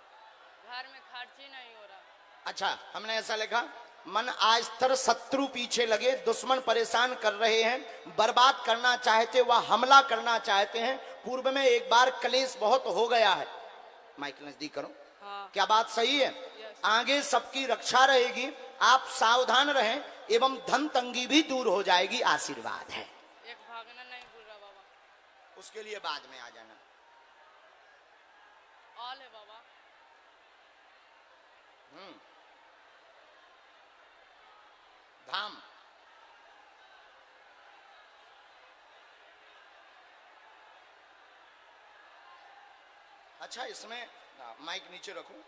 Speaker 12: घर में खर्ची नहीं हो रहा।
Speaker 3: अच्छा, हमने ऐसा लिखा, मन आस्तर शत्रु पीछे लगे, दुश्मन परेशान कर रहे हैं, बर्बाद करना चाहते व हमला करना चाहते हैं। पूर्व में एक बार क्लेश बहुत हो गया है। माइक नजदीक करो।
Speaker 12: हाँ।
Speaker 3: क्या बात सही है? आगे सबकी रक्षा रहेगी, आप सावधान रहें एवं धन तंगी भी दूर हो जाएगी, आशीर्वाद है।
Speaker 12: एक भागना नहीं भूल रहा बाबा।
Speaker 3: उसके लिए बाद में आ जाना।
Speaker 12: ऑल है बाबा।
Speaker 3: धाम अच्छा, इसमें माइक नीचे रखो।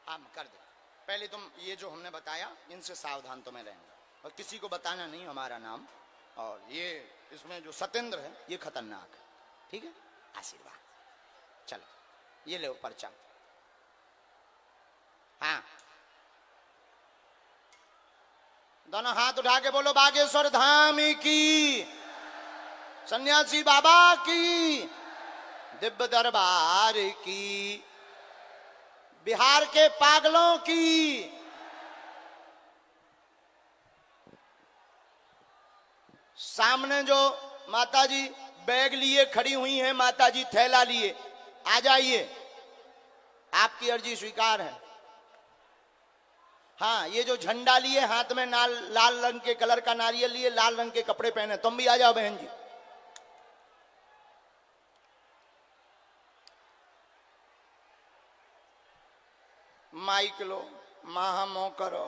Speaker 3: हम कर दे। पहले तुम ये जो हमने बताया इनसे सावधान तुम्हें रहना, और किसी को बताना नहीं हमारा नाम। और ये इसमें जो सत्येंद्र है ये खतरनाक है, ठीक है? आशीर्वाद। चलो ये ले पर्चा। हाँ, दोनों हाथ उठा के बोलो बागेश्वर धाम की, सन्यासी बाबा की, दिव्य दरबार की, बिहार के पागलों की। सामने जो माताजी बैग लिए खड़ी हुई हैं, माताजी थैला लिए, आ जाइए, आपकी अर्जी स्वीकार है। हाँ, ये जो झंडा लिए हाथ में, लाल रंग के कलर का नारियल लिए, लाल रंग के कपड़े पहने, तुम भी आ जाओ बहन जी। माइक लो, महामो करो।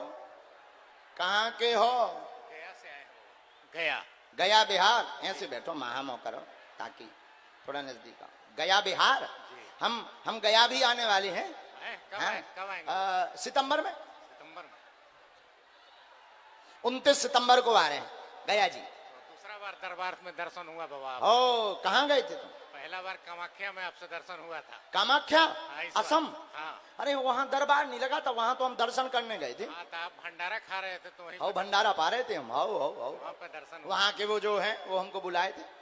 Speaker 3: कहाँ के हो?
Speaker 13: गया से आए हो। गया
Speaker 3: गया बिहार। ऐसे बैठो, महामो करो ताकि थोड़ा नजदीक आओ। गया बिहार। हम गया भी आने वाले हैं।
Speaker 13: कब आएंगे?
Speaker 3: सितंबर में।
Speaker 13: सितंबर में
Speaker 3: 29 सितंबर को आ रहे हैं गया जी।
Speaker 13: तो दूसरा बार दरबार में दर्शन हुआ बाबा।
Speaker 3: ओ, कहाँ गए थे तुम?
Speaker 13: पहला बार कामाख्या में आपसे दर्शन हुआ था।
Speaker 3: कामाख्या? असम?
Speaker 13: हाँ।
Speaker 3: अरे वहाँ दरबार नहीं लगा था, वहाँ तो हम दर्शन करने गए थे।
Speaker 13: हाँ, तो आप भंडारा खा रहे थे तो वहीं
Speaker 3: आओ भंडारा पा रहे थे हम। आओ आओ आओ,
Speaker 13: वहाँ पे दर्शन।
Speaker 3: वहाँ के वो जो हैं वो हमको बुलाए थे।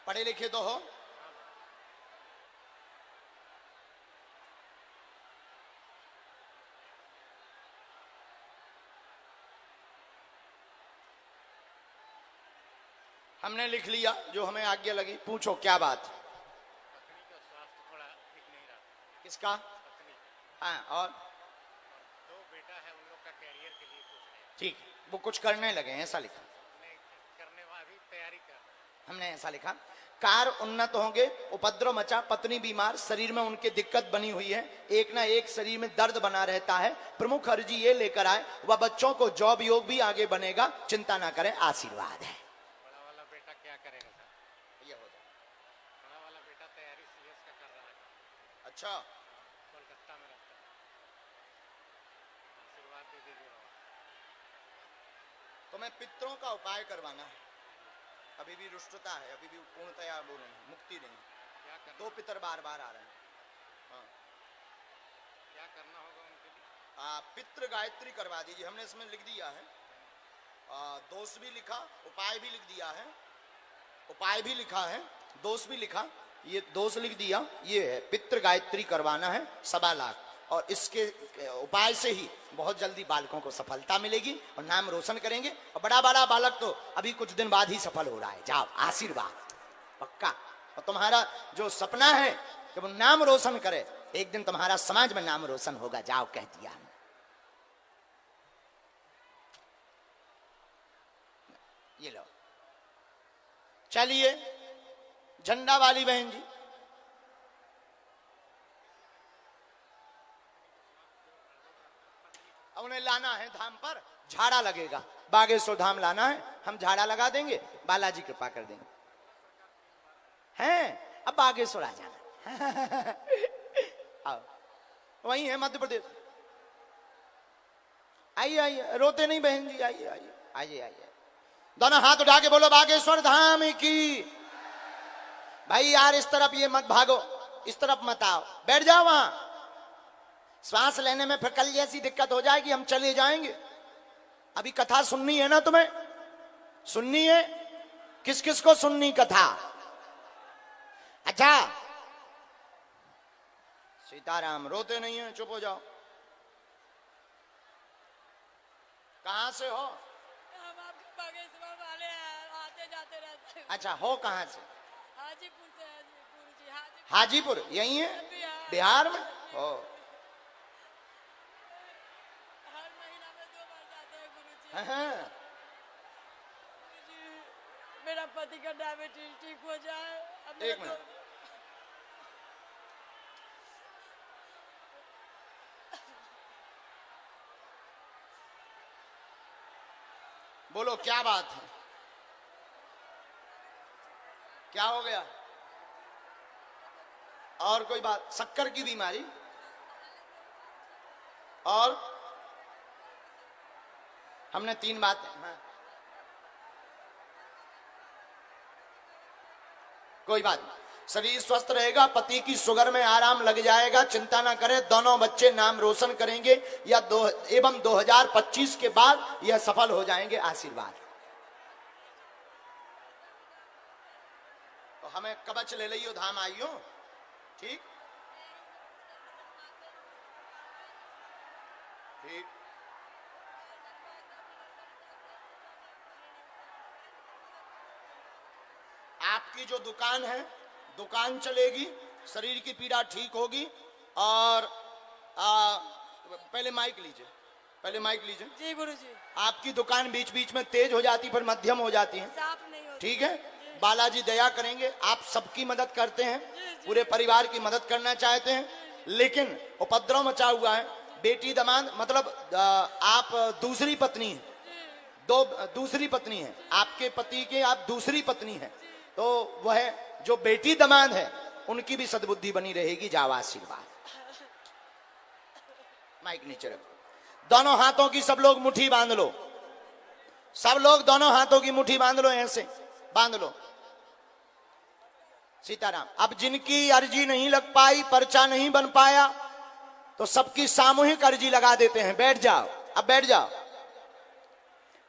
Speaker 3: पढ़े लिखे तो हो? हमने लिख लिया जो हमें आज्ञा लगी। पूछो क्या बात?
Speaker 13: पत्नी का स्वास्थ्य थोड़ा ठीक नहीं रहा।
Speaker 3: किसका?
Speaker 13: पत्नी।
Speaker 3: हाँ, और
Speaker 13: 2 बेटा है, उन लोग का कैरियर के लिए पूछ रहे हैं।
Speaker 3: ठीक, वो कुछ करने लगे हैं, ऐसा लिखा।
Speaker 13: करने वाली तैयारी कर रहे हैं।
Speaker 3: हमने ऐसा लिखा, कार उन्नत होंगे, उपद्रव मचा, पत्नी बीमार, शरीर में उनके दिक्कत बनी हुई है, एक ना एक शरीर में दर्द बना रहता है। प्रमुख अर्जी ये लेकर आए, वह बच्चों को जॉब योग भी आगे बनेगा, चिंता ना करें, आशीर्वाद है।
Speaker 13: बड़ा वाला बेटा क्या करेगा सर?
Speaker 3: ये हो जाए।
Speaker 13: बड़ा वाला बेटा तैयारी सीएस का कर रहा है।
Speaker 3: अच्छा,
Speaker 13: कोलकाता में रहता है। आशीर्वाद दे दीजिए बाबा।
Speaker 3: तुम्हें पितरों का उपाय करवाना है। अभी भी रुष्टता है, अभी भी पूर्णतया वो नहीं, मुक्ति नहीं।
Speaker 13: क्या करना?
Speaker 3: 2 पितर बार बार आ रहे हैं। हाँ,
Speaker 13: क्या करना होगा उनके लिए?
Speaker 3: पितृ गायत्री करवा दीजिए। हमने इसमें लिख दिया है, दोष भी लिखा, उपाय भी लिख दिया है। उपाय भी लिखा है, दोष भी लिखा। ये दोष लिख दिया, ये है पितृ गायत्री करवाना है 1.25 लाख, और इसके उपाय से ही बहुत जल्दी बालकों को सफलता मिलेगी और नाम रोशन करेंगे। और बड़ा बड़ा बालक तो अभी कुछ दिन बाद ही सफल हो रहा है। जाओ, आशीर्वाद पक्का। और तुम्हारा जो सपना है कि वो नाम रोशन करे। एक दिन तुम्हारा समाज में नाम रोशन होगा, जाओ कह दिया हमने। ये लो, चलिए झंडा वाली बहन जी, उन्हें लाना है धाम पर, झाड़ा लगेगा, बागेश्वर धाम लाना है, हम झाड़ा लगा देंगे, बालाजी कृपा कर देंगे। हैं अब बागेश्वर आ जाना। आओ, वही है मध्य प्रदेश। आइए आइए, रोते नहीं बहन जी, आइए आइए आइए आइए, दोनों हाथ उठा के बोलो बागेश्वर धाम की। भाई यार इस तरफ ये मत भागो, इस तरफ मत आओ, बैठ जाओ वहां। श्वास लेने में फिर कल जैसी दिक्कत हो जाएगी, हम चले जाएंगे। अभी कथा सुननी है ना तुम्हें? सुननी है? किस किस को सुननी कथा? अच्छा सीताराम, रोते नहीं है, चुप हो जाओ। कहां से हो?
Speaker 12: हम आपके बागेश्वर वाले हैं, आते जाते रहते हैं।
Speaker 3: अच्छा, हो कहां से?
Speaker 12: हाजीपुर से। हाजीपुर जी,
Speaker 3: हाजीपुर यही है बिहार में? हो,
Speaker 12: हर महीना में 2 बार जाते हैं गुरुजी।
Speaker 3: हाँ।
Speaker 12: मेरा पति का डायबिटीज ठीक हो जाए। अब
Speaker 3: एक मिनट, बोलो क्या बात है, क्या हो गया? और कोई बात? शक्कर की बीमारी और हमने 3 बातें। हाँ। कोई बात नहीं, शरीर स्वस्थ रहेगा, पति की शुगर में आराम लग जाएगा, चिंता ना करें। दोनों बच्चे नाम रोशन करेंगे या 2025 के बाद यह सफल हो जाएंगे। आशीर्वाद। तो हमें कवच ले लियो, धाम आइयो, ठीक ठीक। आपकी जो दुकान है, दुकान चलेगी, शरीर की पीड़ा ठीक होगी। और पहले माइक लीजिए, पहले माइक लीजिए।
Speaker 12: जी गुरुजी।
Speaker 3: आपकी दुकान बीच बीच में तेज हो जाती, फिर मध्यम हो जाती है,
Speaker 12: साफ नहीं होती।
Speaker 3: ठीक है? बालाजी दया करेंगे। आप सबकी मदद करते हैं, पूरे परिवार की मदद करना चाहते हैं, लेकिन उपद्रव मचा हुआ है। बेटी दामाद मतलब आप दूसरी पत्नी है, दूसरी पत्नी है आपके पति के, आप दूसरी पत्नी है, तो वह जो बेटी दामाद है उनकी भी सद्बुद्धि बनी रहेगी। जाओ आशीर्वाद। माइक नीचे रखो। दोनों हाथों की सब लोग मुट्ठी बांध लो, सब लोग दोनों हाथों की मुट्ठी बांध लो, ऐसे बांध लो। सीताराम। अब जिनकी अर्जी नहीं लग पाई, पर्चा नहीं बन पाया, तो सबकी सामूहिक अर्जी लगा देते हैं। बैठ जाओ, अब बैठ जाओ।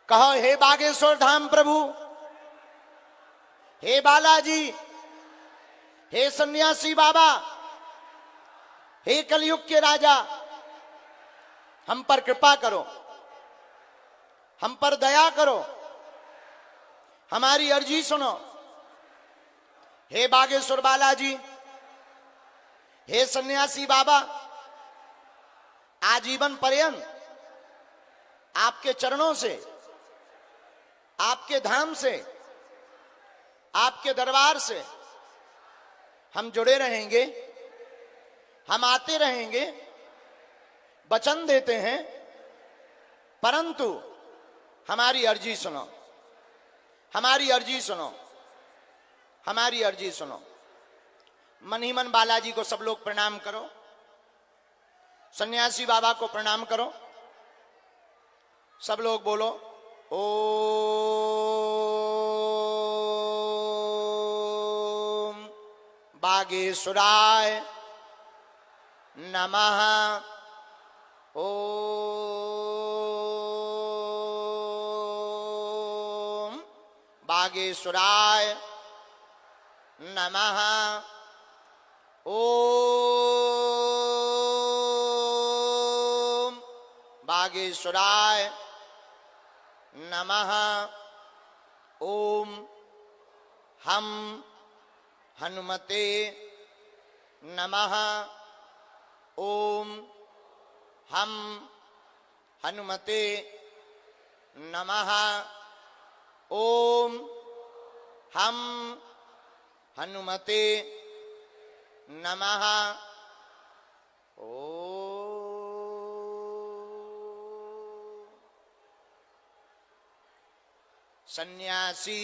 Speaker 3: कहो, हे बागेश्वर धाम प्रभु, हे बालाजी, हे सन्यासी बाबा, हे कलयुग के राजा, हम पर कृपा करो, हम पर दया करो, हमारी अर्जी सुनो। हे बागेश्वर बालाजी, हे सन्यासी बाबा, आजीवन पर्यंत आपके चरणों से, आपके धाम से, आपके दरबार से हम जुड़े रहेंगे, हम आते रहेंगे, वचन देते हैं, परंतु हमारी अर्जी सुनो, हमारी अर्जी सुनो, हमारी अर्जी सुनो। मन ही मन बालाजी को सब लोग प्रणाम करो, सन्यासी बाबा को प्रणाम करो। सब लोग बोलो ओम बागेश्वराय नमः। ओम बागेश्वराय नमः। ओम बागेश्वराय नमः। ओम हम हनुमते नमः। ओम हम हनुमते नमः। ओम हम हनुमते नमः। सन्यासी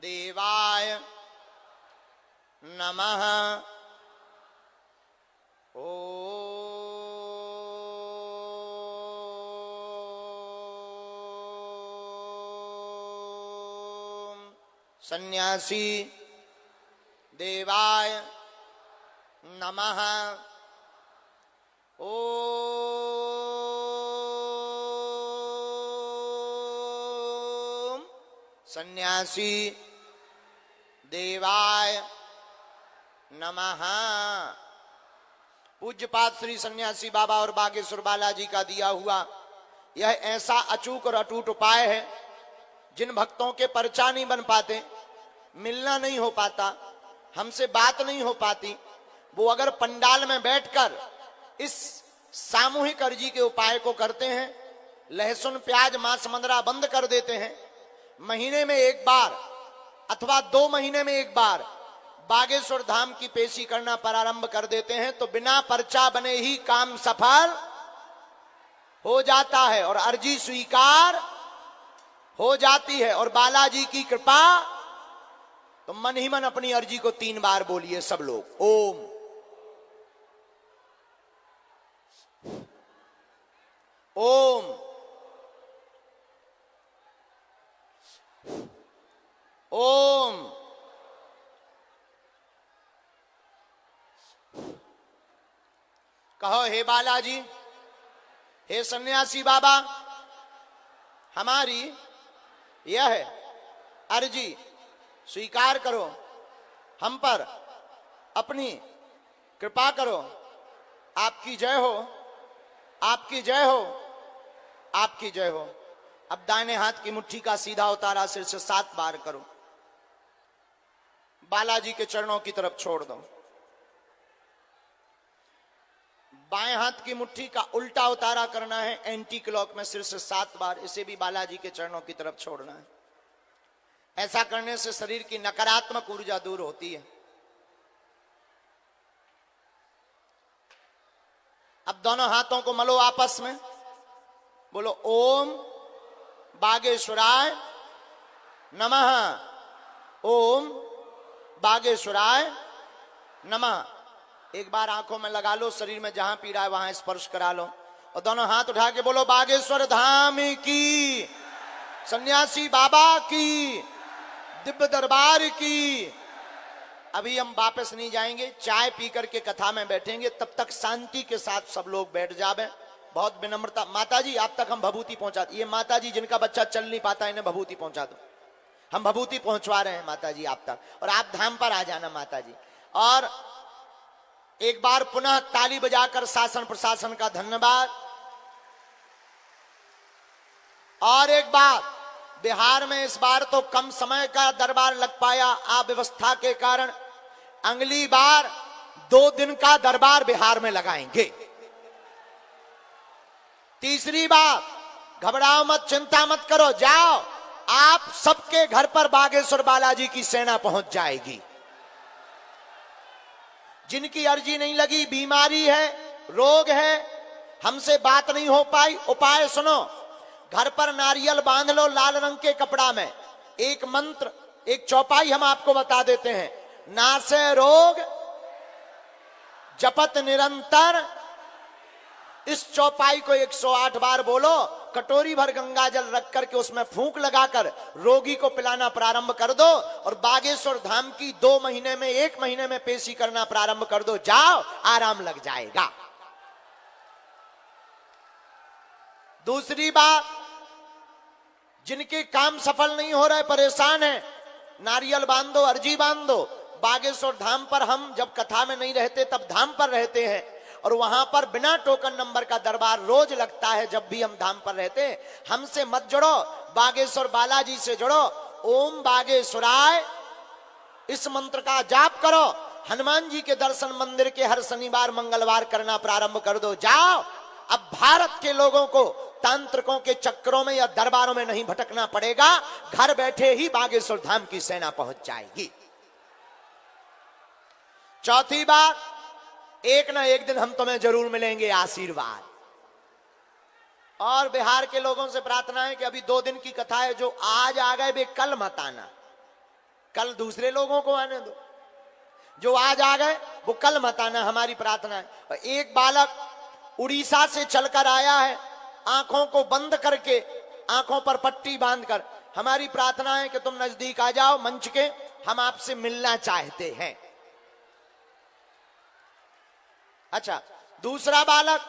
Speaker 3: देवाय नमः। ओम सन्यासी देवाय नमः। ओम सन्यासी देवाय नमः। पूज्यपाद श्री सन्यासी बाबा और बागेश्वर बालाजी का दिया हुआ यह ऐसा अचूक और अटूट उपाय है, जिन भक्तों के पर्चा नहीं बन पाते, मिलना नहीं हो पाता, हमसे बात नहीं हो पाती, वो अगर पंडाल में बैठकर इस सामूहिक अर्जी के उपाय को करते हैं, लहसुन प्याज मांस मंदरा बंद कर देते हैं, महीने में एक बार अथवा 2 महीने में एक बार बागेश्वर धाम की पेशी करना प्रारंभ कर देते हैं, तो बिना पर्चा बने ही काम सफल हो जाता है और अर्जी स्वीकार हो जाती है। और बालाजी की कृपा, तो मन ही मन अपनी अर्जी को 3 बार बोलिए सब लोग। ओम ओम ओम कहो, हे बालाजी, हे सन्यासी बाबा, हमारी यह अर्जी स्वीकार करो, हम पर अपनी कृपा करो। आपकी जय हो, आपकी जय हो, आपकी जय हो। अब दाहिने हाथ की मुट्ठी का सीधा उतारा सिर से 7 बार करो, बालाजी के चरणों की तरफ छोड़ दो। बाएं हाथ की मुट्ठी का उल्टा उतारा करना है, एंटी क्लॉक में सिर से 7 बार, इसे भी बालाजी के चरणों की तरफ छोड़ना है। ऐसा करने से शरीर की नकारात्मक ऊर्जा दूर होती है। अब दोनों हाथों को मलो आपस में, बोलो ओम बागेश्वराय नमः। ओम बागेश्वराय नमः। एक बार आंखों में लगा लो, शरीर में जहां पीड़ा है वहां स्पर्श करा लो और दोनों हाथ उठा के बोलो बागेश्वर धाम की, सन्यासी बाबा की, दिव्य दरबार की। अभी हम वापस नहीं जाएंगे, चाय पी करके कथा में बैठेंगे, तब तक शांति के साथ सब लोग बैठ जावे। बहुत विनम्रता। माताजी आप तक हम भभूति पहुंचा, ये माताजी जिनका बच्चा चल नहीं पाता, इन्हें भभूति पहुंचा दो। हम भभूति पहुंचवा रहे हैं माताजी आप तक, और आप धाम पर आ जाना माताजी। और एक बार पुनः ताली बजाकर शासन प्रशासन का धन्यवाद। और एक बात, बिहार में इस बार तो कम समय का दरबार लग पाया अव्यवस्था के कारण, अगली बार 2 दिन का दरबार बिहार में लगाएंगे। तीसरी बात, घबराओ मत, चिंता मत करो, जाओ, आप सबके घर पर बागेश्वर बालाजी की सेना पहुंच जाएगी। जिनकी अर्जी नहीं लगी, बीमारी है, रोग है, हमसे बात नहीं हो पाई, उपाय सुनो। घर पर नारियल बांध लो लाल रंग के कपड़ा में, एक मंत्र, एक चौपाई हम आपको बता देते हैं, नासे रोग जपत निरंतर। इस चौपाई को 108 बार बोलो, कटोरी भर गंगा जल रख करके उसमें फूंक लगाकर रोगी को पिलाना प्रारंभ कर दो और बागेश्वर धाम की 2 महीने में 1 महीने में पेशी करना प्रारंभ कर दो। जाओ, आराम लग जाएगा। दूसरी बात, जिनके काम सफल नहीं हो रहे, परेशान है, नारियल बांध दो, अर्जी बांध दो। बागेश्वर धाम पर हम जब कथा में नहीं रहते तब धाम पर रहते हैं और वहां पर बिना टोकन नंबर का दरबार रोज लगता है। जब भी हम धाम पर रहते हैं, हमसे मत जुड़ो, बागेश्वर बालाजी से जुड़ो। ओम बागेश्वराय इस मंत्र का जाप करो हनुमान जी के दर्शन मंदिर के हर शनिवार मंगलवार करना प्रारंभ कर दो। जाओ, अब भारत के लोगों को तांत्रिकों के चक्करों में या दरबारों में नहीं भटकना पड़ेगा। घर बैठे ही बागेश्वर धाम की सेना पहुंच जाएगी। चौथी बात, एक ना एक दिन हम तुम्हें जरूर मिलेंगे आशीर्वाद। और बिहार के लोगों से प्रार्थना है कि अभी 2 दिन की कथा है, जो आज आ गए वे कल मत आना, कल दूसरे लोगों को आने दो। जो आज आ गए वो कल मत आना, हमारी प्रार्थना है। एक बालक उड़ीसा से चलकर आया है, आंखों को बंद करके, आंखों पर पट्टी बांधकर। हमारी प्रार्थना है कि तुम नजदीक आ जाओ मंच के, हम आपसे मिलना चाहते हैं। अच्छा, दूसरा बालक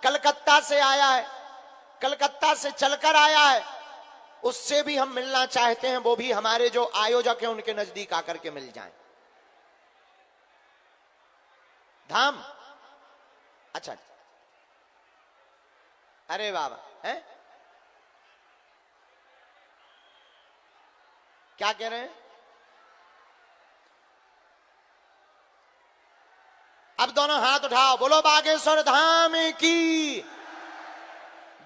Speaker 3: कलकत्ता से आया है, कलकत्ता से चलकर आया है, उससे भी हम मिलना चाहते हैं। वो भी हमारे जो आयोजक हैं उनके नजदीक आकर के मिल जाएं। धाम, अच्छा, अरे बाबा हैं, क्या कह रहे हैं? अब दोनों हाथ उठाओ, बोलो बागेश्वर धाम की।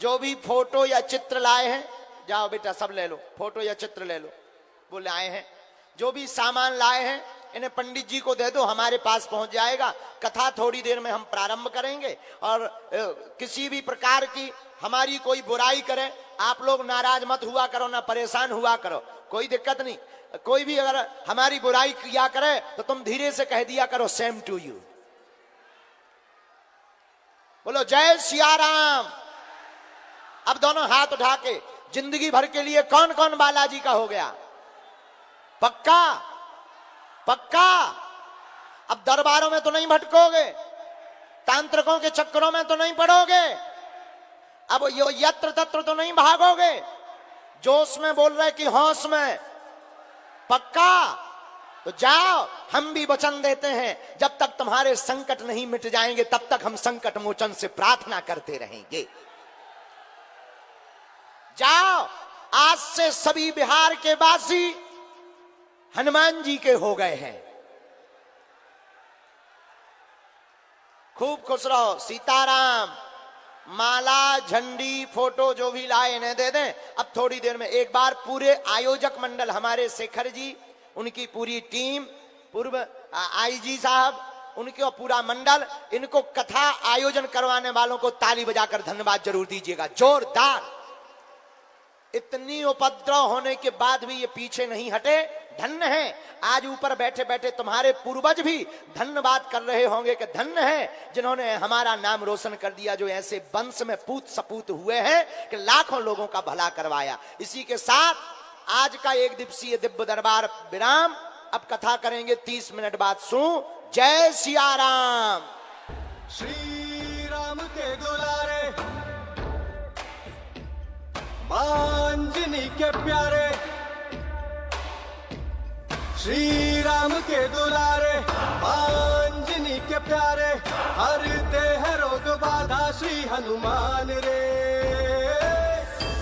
Speaker 3: जो भी फोटो या चित्र लाए हैं, जाओ बेटा सब ले लो, फोटो या चित्र ले लो, वो लाए हैं। जो भी सामान लाए हैं इन्हें पंडित जी को दे दो, हमारे पास पहुंच जाएगा। कथा थोड़ी देर में हम प्रारंभ करेंगे। और किसी भी प्रकार की हमारी कोई बुराई करे, आप लोग नाराज मत हुआ करो, ना परेशान हुआ करो, कोई दिक्कत नहीं। कोई भी अगर हमारी बुराई किया करे तो तुम धीरे से कह दिया करो, सेम टू यू। बोलो जय सिया राम। अब दोनों हाथ उठा के, जिंदगी भर के लिए कौन कौन बालाजी का हो गया? पक्का पक्का। अब दरबारों में तो नहीं भटकोगे, तांत्रिकों के चक्करों में तो नहीं पड़ोगे, अब यो यत्र तत्र तो नहीं भागोगे, जोश में बोल रहे कि होश में। पक्का? तो जाओ, हम भी वचन देते हैं, जब तक तुम्हारे संकट नहीं मिट जाएंगे तब तक हम संकट मोचन से प्रार्थना करते रहेंगे। जाओ, आज से सभी बिहार के वासी हनुमान जी के हो गए हैं। खूब खुश रहो। सीताराम, माला, झंडी, फोटो जो भी लाए इन्हें दे दें। अब थोड़ी देर में एक बार पूरे आयोजक मंडल, हमारे शेखर जी, उनकी पूरी टीम, पूर्व आईजी साहब, उनके पूरा मंडल, इनको कथा आयोजन करवाने वालों को ताली बजाकर धन्यवाद जरूर दीजिएगा, जोरदार। इतनी उपद्रव होने के बाद भी ये पीछे नहीं हटे। धन्य है, आज ऊपर बैठे बैठे तुम्हारे पूर्वज भी धन्यवाद कर रहे होंगे कि धन्य है जिन्होंने हमारा नाम रोशन कर दिया, जो ऐसे वंश में पूत सपूत हुए हैं कि लाखों लोगों का भला करवाया। इसी के साथ आज का 1 दिवसीय दिव्य दरबार विराम। अब कथा करेंगे 30 मिनट बाद। सुन, जय सिया राम।
Speaker 1: श्री राम के दुलारे, अंजनी के प्यारे, श्री राम के दुलारे, अंजनी के प्यारे, हरते हैं रोग बाधा श्री हनुमान रे।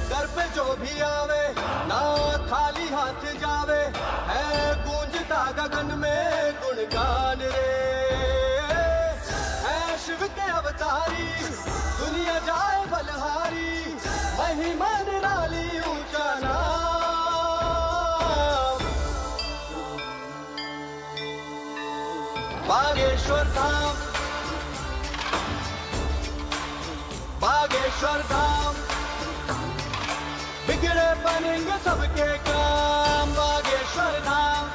Speaker 1: दर पे जो भी आवे ना खाली हाथ जावे, है गूंजता गगन में गुणगान रे। है शिव के अवतारी, दुनिया जाए बलहारी, महिमा निराली ऊंचा नाम। बागेश्वर धाम, बागेश्वर धाम, बिगड़े बनेंगे सबके काम। बागेश्वर धाम,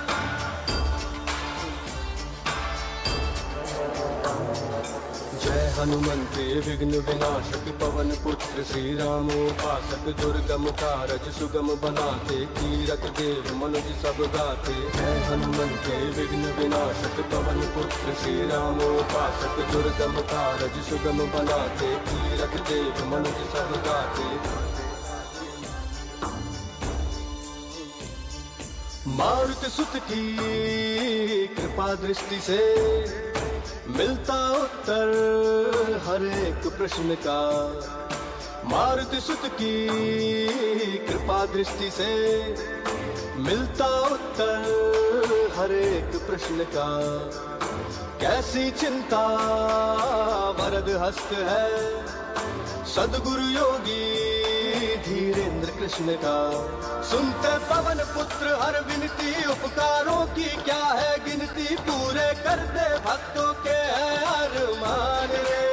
Speaker 1: जय हनुमंते विघ्न विनाशक, पवन पुत्र श्री राम उपासक, दुर्गम कारज सुगम बनाते, कीरत देव मनुज सब गाते। जय हनुमंते विघ्न विनाशक, पवन पुत्र श्री राम उपासक, दुर्गम कारज सुगम बनाते, कीरत देव मनुज सब गाते। मारुति सुत की कृपा दृष्टि से मिलता उत्तर हर एक प्रश्न का। मारुति सुत की कृपा दृष्टि से मिलता उत्तर हर एक प्रश्न का। कैसी चिंता वरद हस्त है सदगुरु योगी धीरेन्द्र कृष्ण का। सुनते पवन पुत्र हर विनती, उपकारों की क्या है गिनती, पूरे करते भक्तों के है अरमान रे।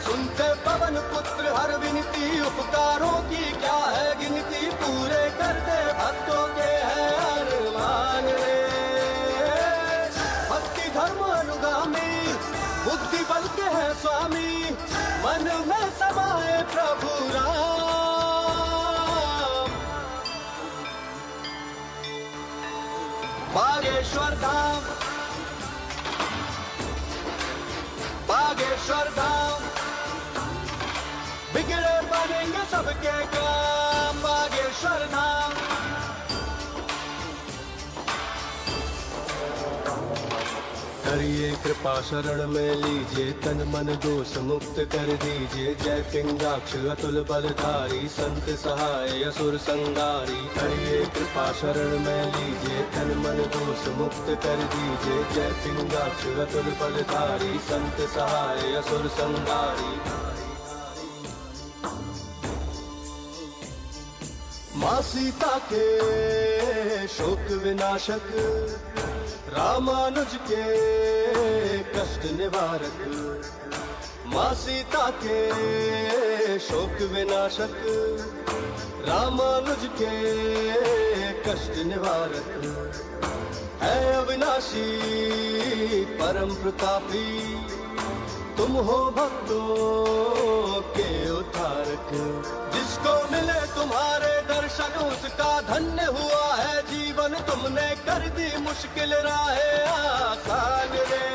Speaker 1: सुनते पवन पुत्र हर विनती, उपकारों की क्या है गिनती, पूरे करते भक्तों के है अरमान रे। भक्ति धर्म अनुगामी, बुद्धि बल के है स्वामी, मन में समाए प्रभु राम। बागेश्वर धाम, बागेश्वर धाम, बिगड़े बनेंगे सबके काम। बागेश्वर धाम, करिए कृपा शरण में लीजिए, तन मन दोष मुक्त कर दीजिए। जय पिंगाक्ष अतुल बलधारी, संत सहाय असुर संगारी। करिए कृपा शरण में लीजिए, तन मन दोष मुक्त कर दीजिए। जय पिंगाक्ष अतुल बलधारी, संत सहाय असुर संगारी। माँ सीता के शोक विनाशक, रामानुज के कष्ट निवारक। माँ सीता के शोक विनाशक, रामानुज के कष्ट निवारक। है अविनाशी परम प्रतापी, तुम हो भक्तों के उद्धारक। जिसको मिले तुम्हारे दर्शन, उसका धन्य हुआ है जीवन। तुमने कर दी मुश्किल राहें आसान रे।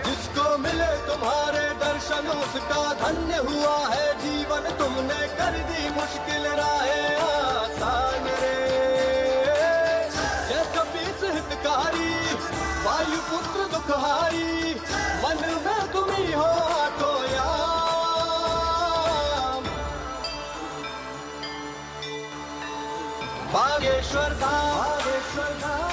Speaker 1: जिसको मिले तुम्हारे दर्शन, उसका धन्य हुआ है जीवन। तुमने कर दी मुश्किल राहें आसान रे। जय कपीस हितकारी, वायुपुत्र दुखहारी, मन में तुम ही हो आठो याम। बागेश्वर धाम, बागेश्वर धाम,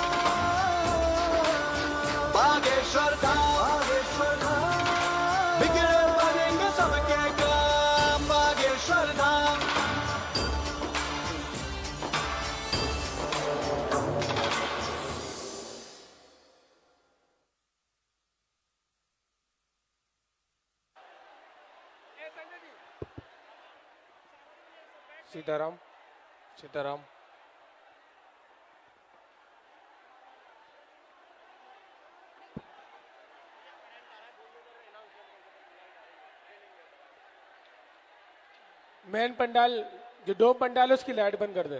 Speaker 1: बागेश्वर धाम, बागेश्वर धाम, बिगड़े बनेंगे सबके काम। बागेश्वर धाम,
Speaker 2: सीताराम, सीताराम। मेन पंडाल, जो 2 पंडाल है उसकी लाइट बंद कर दे।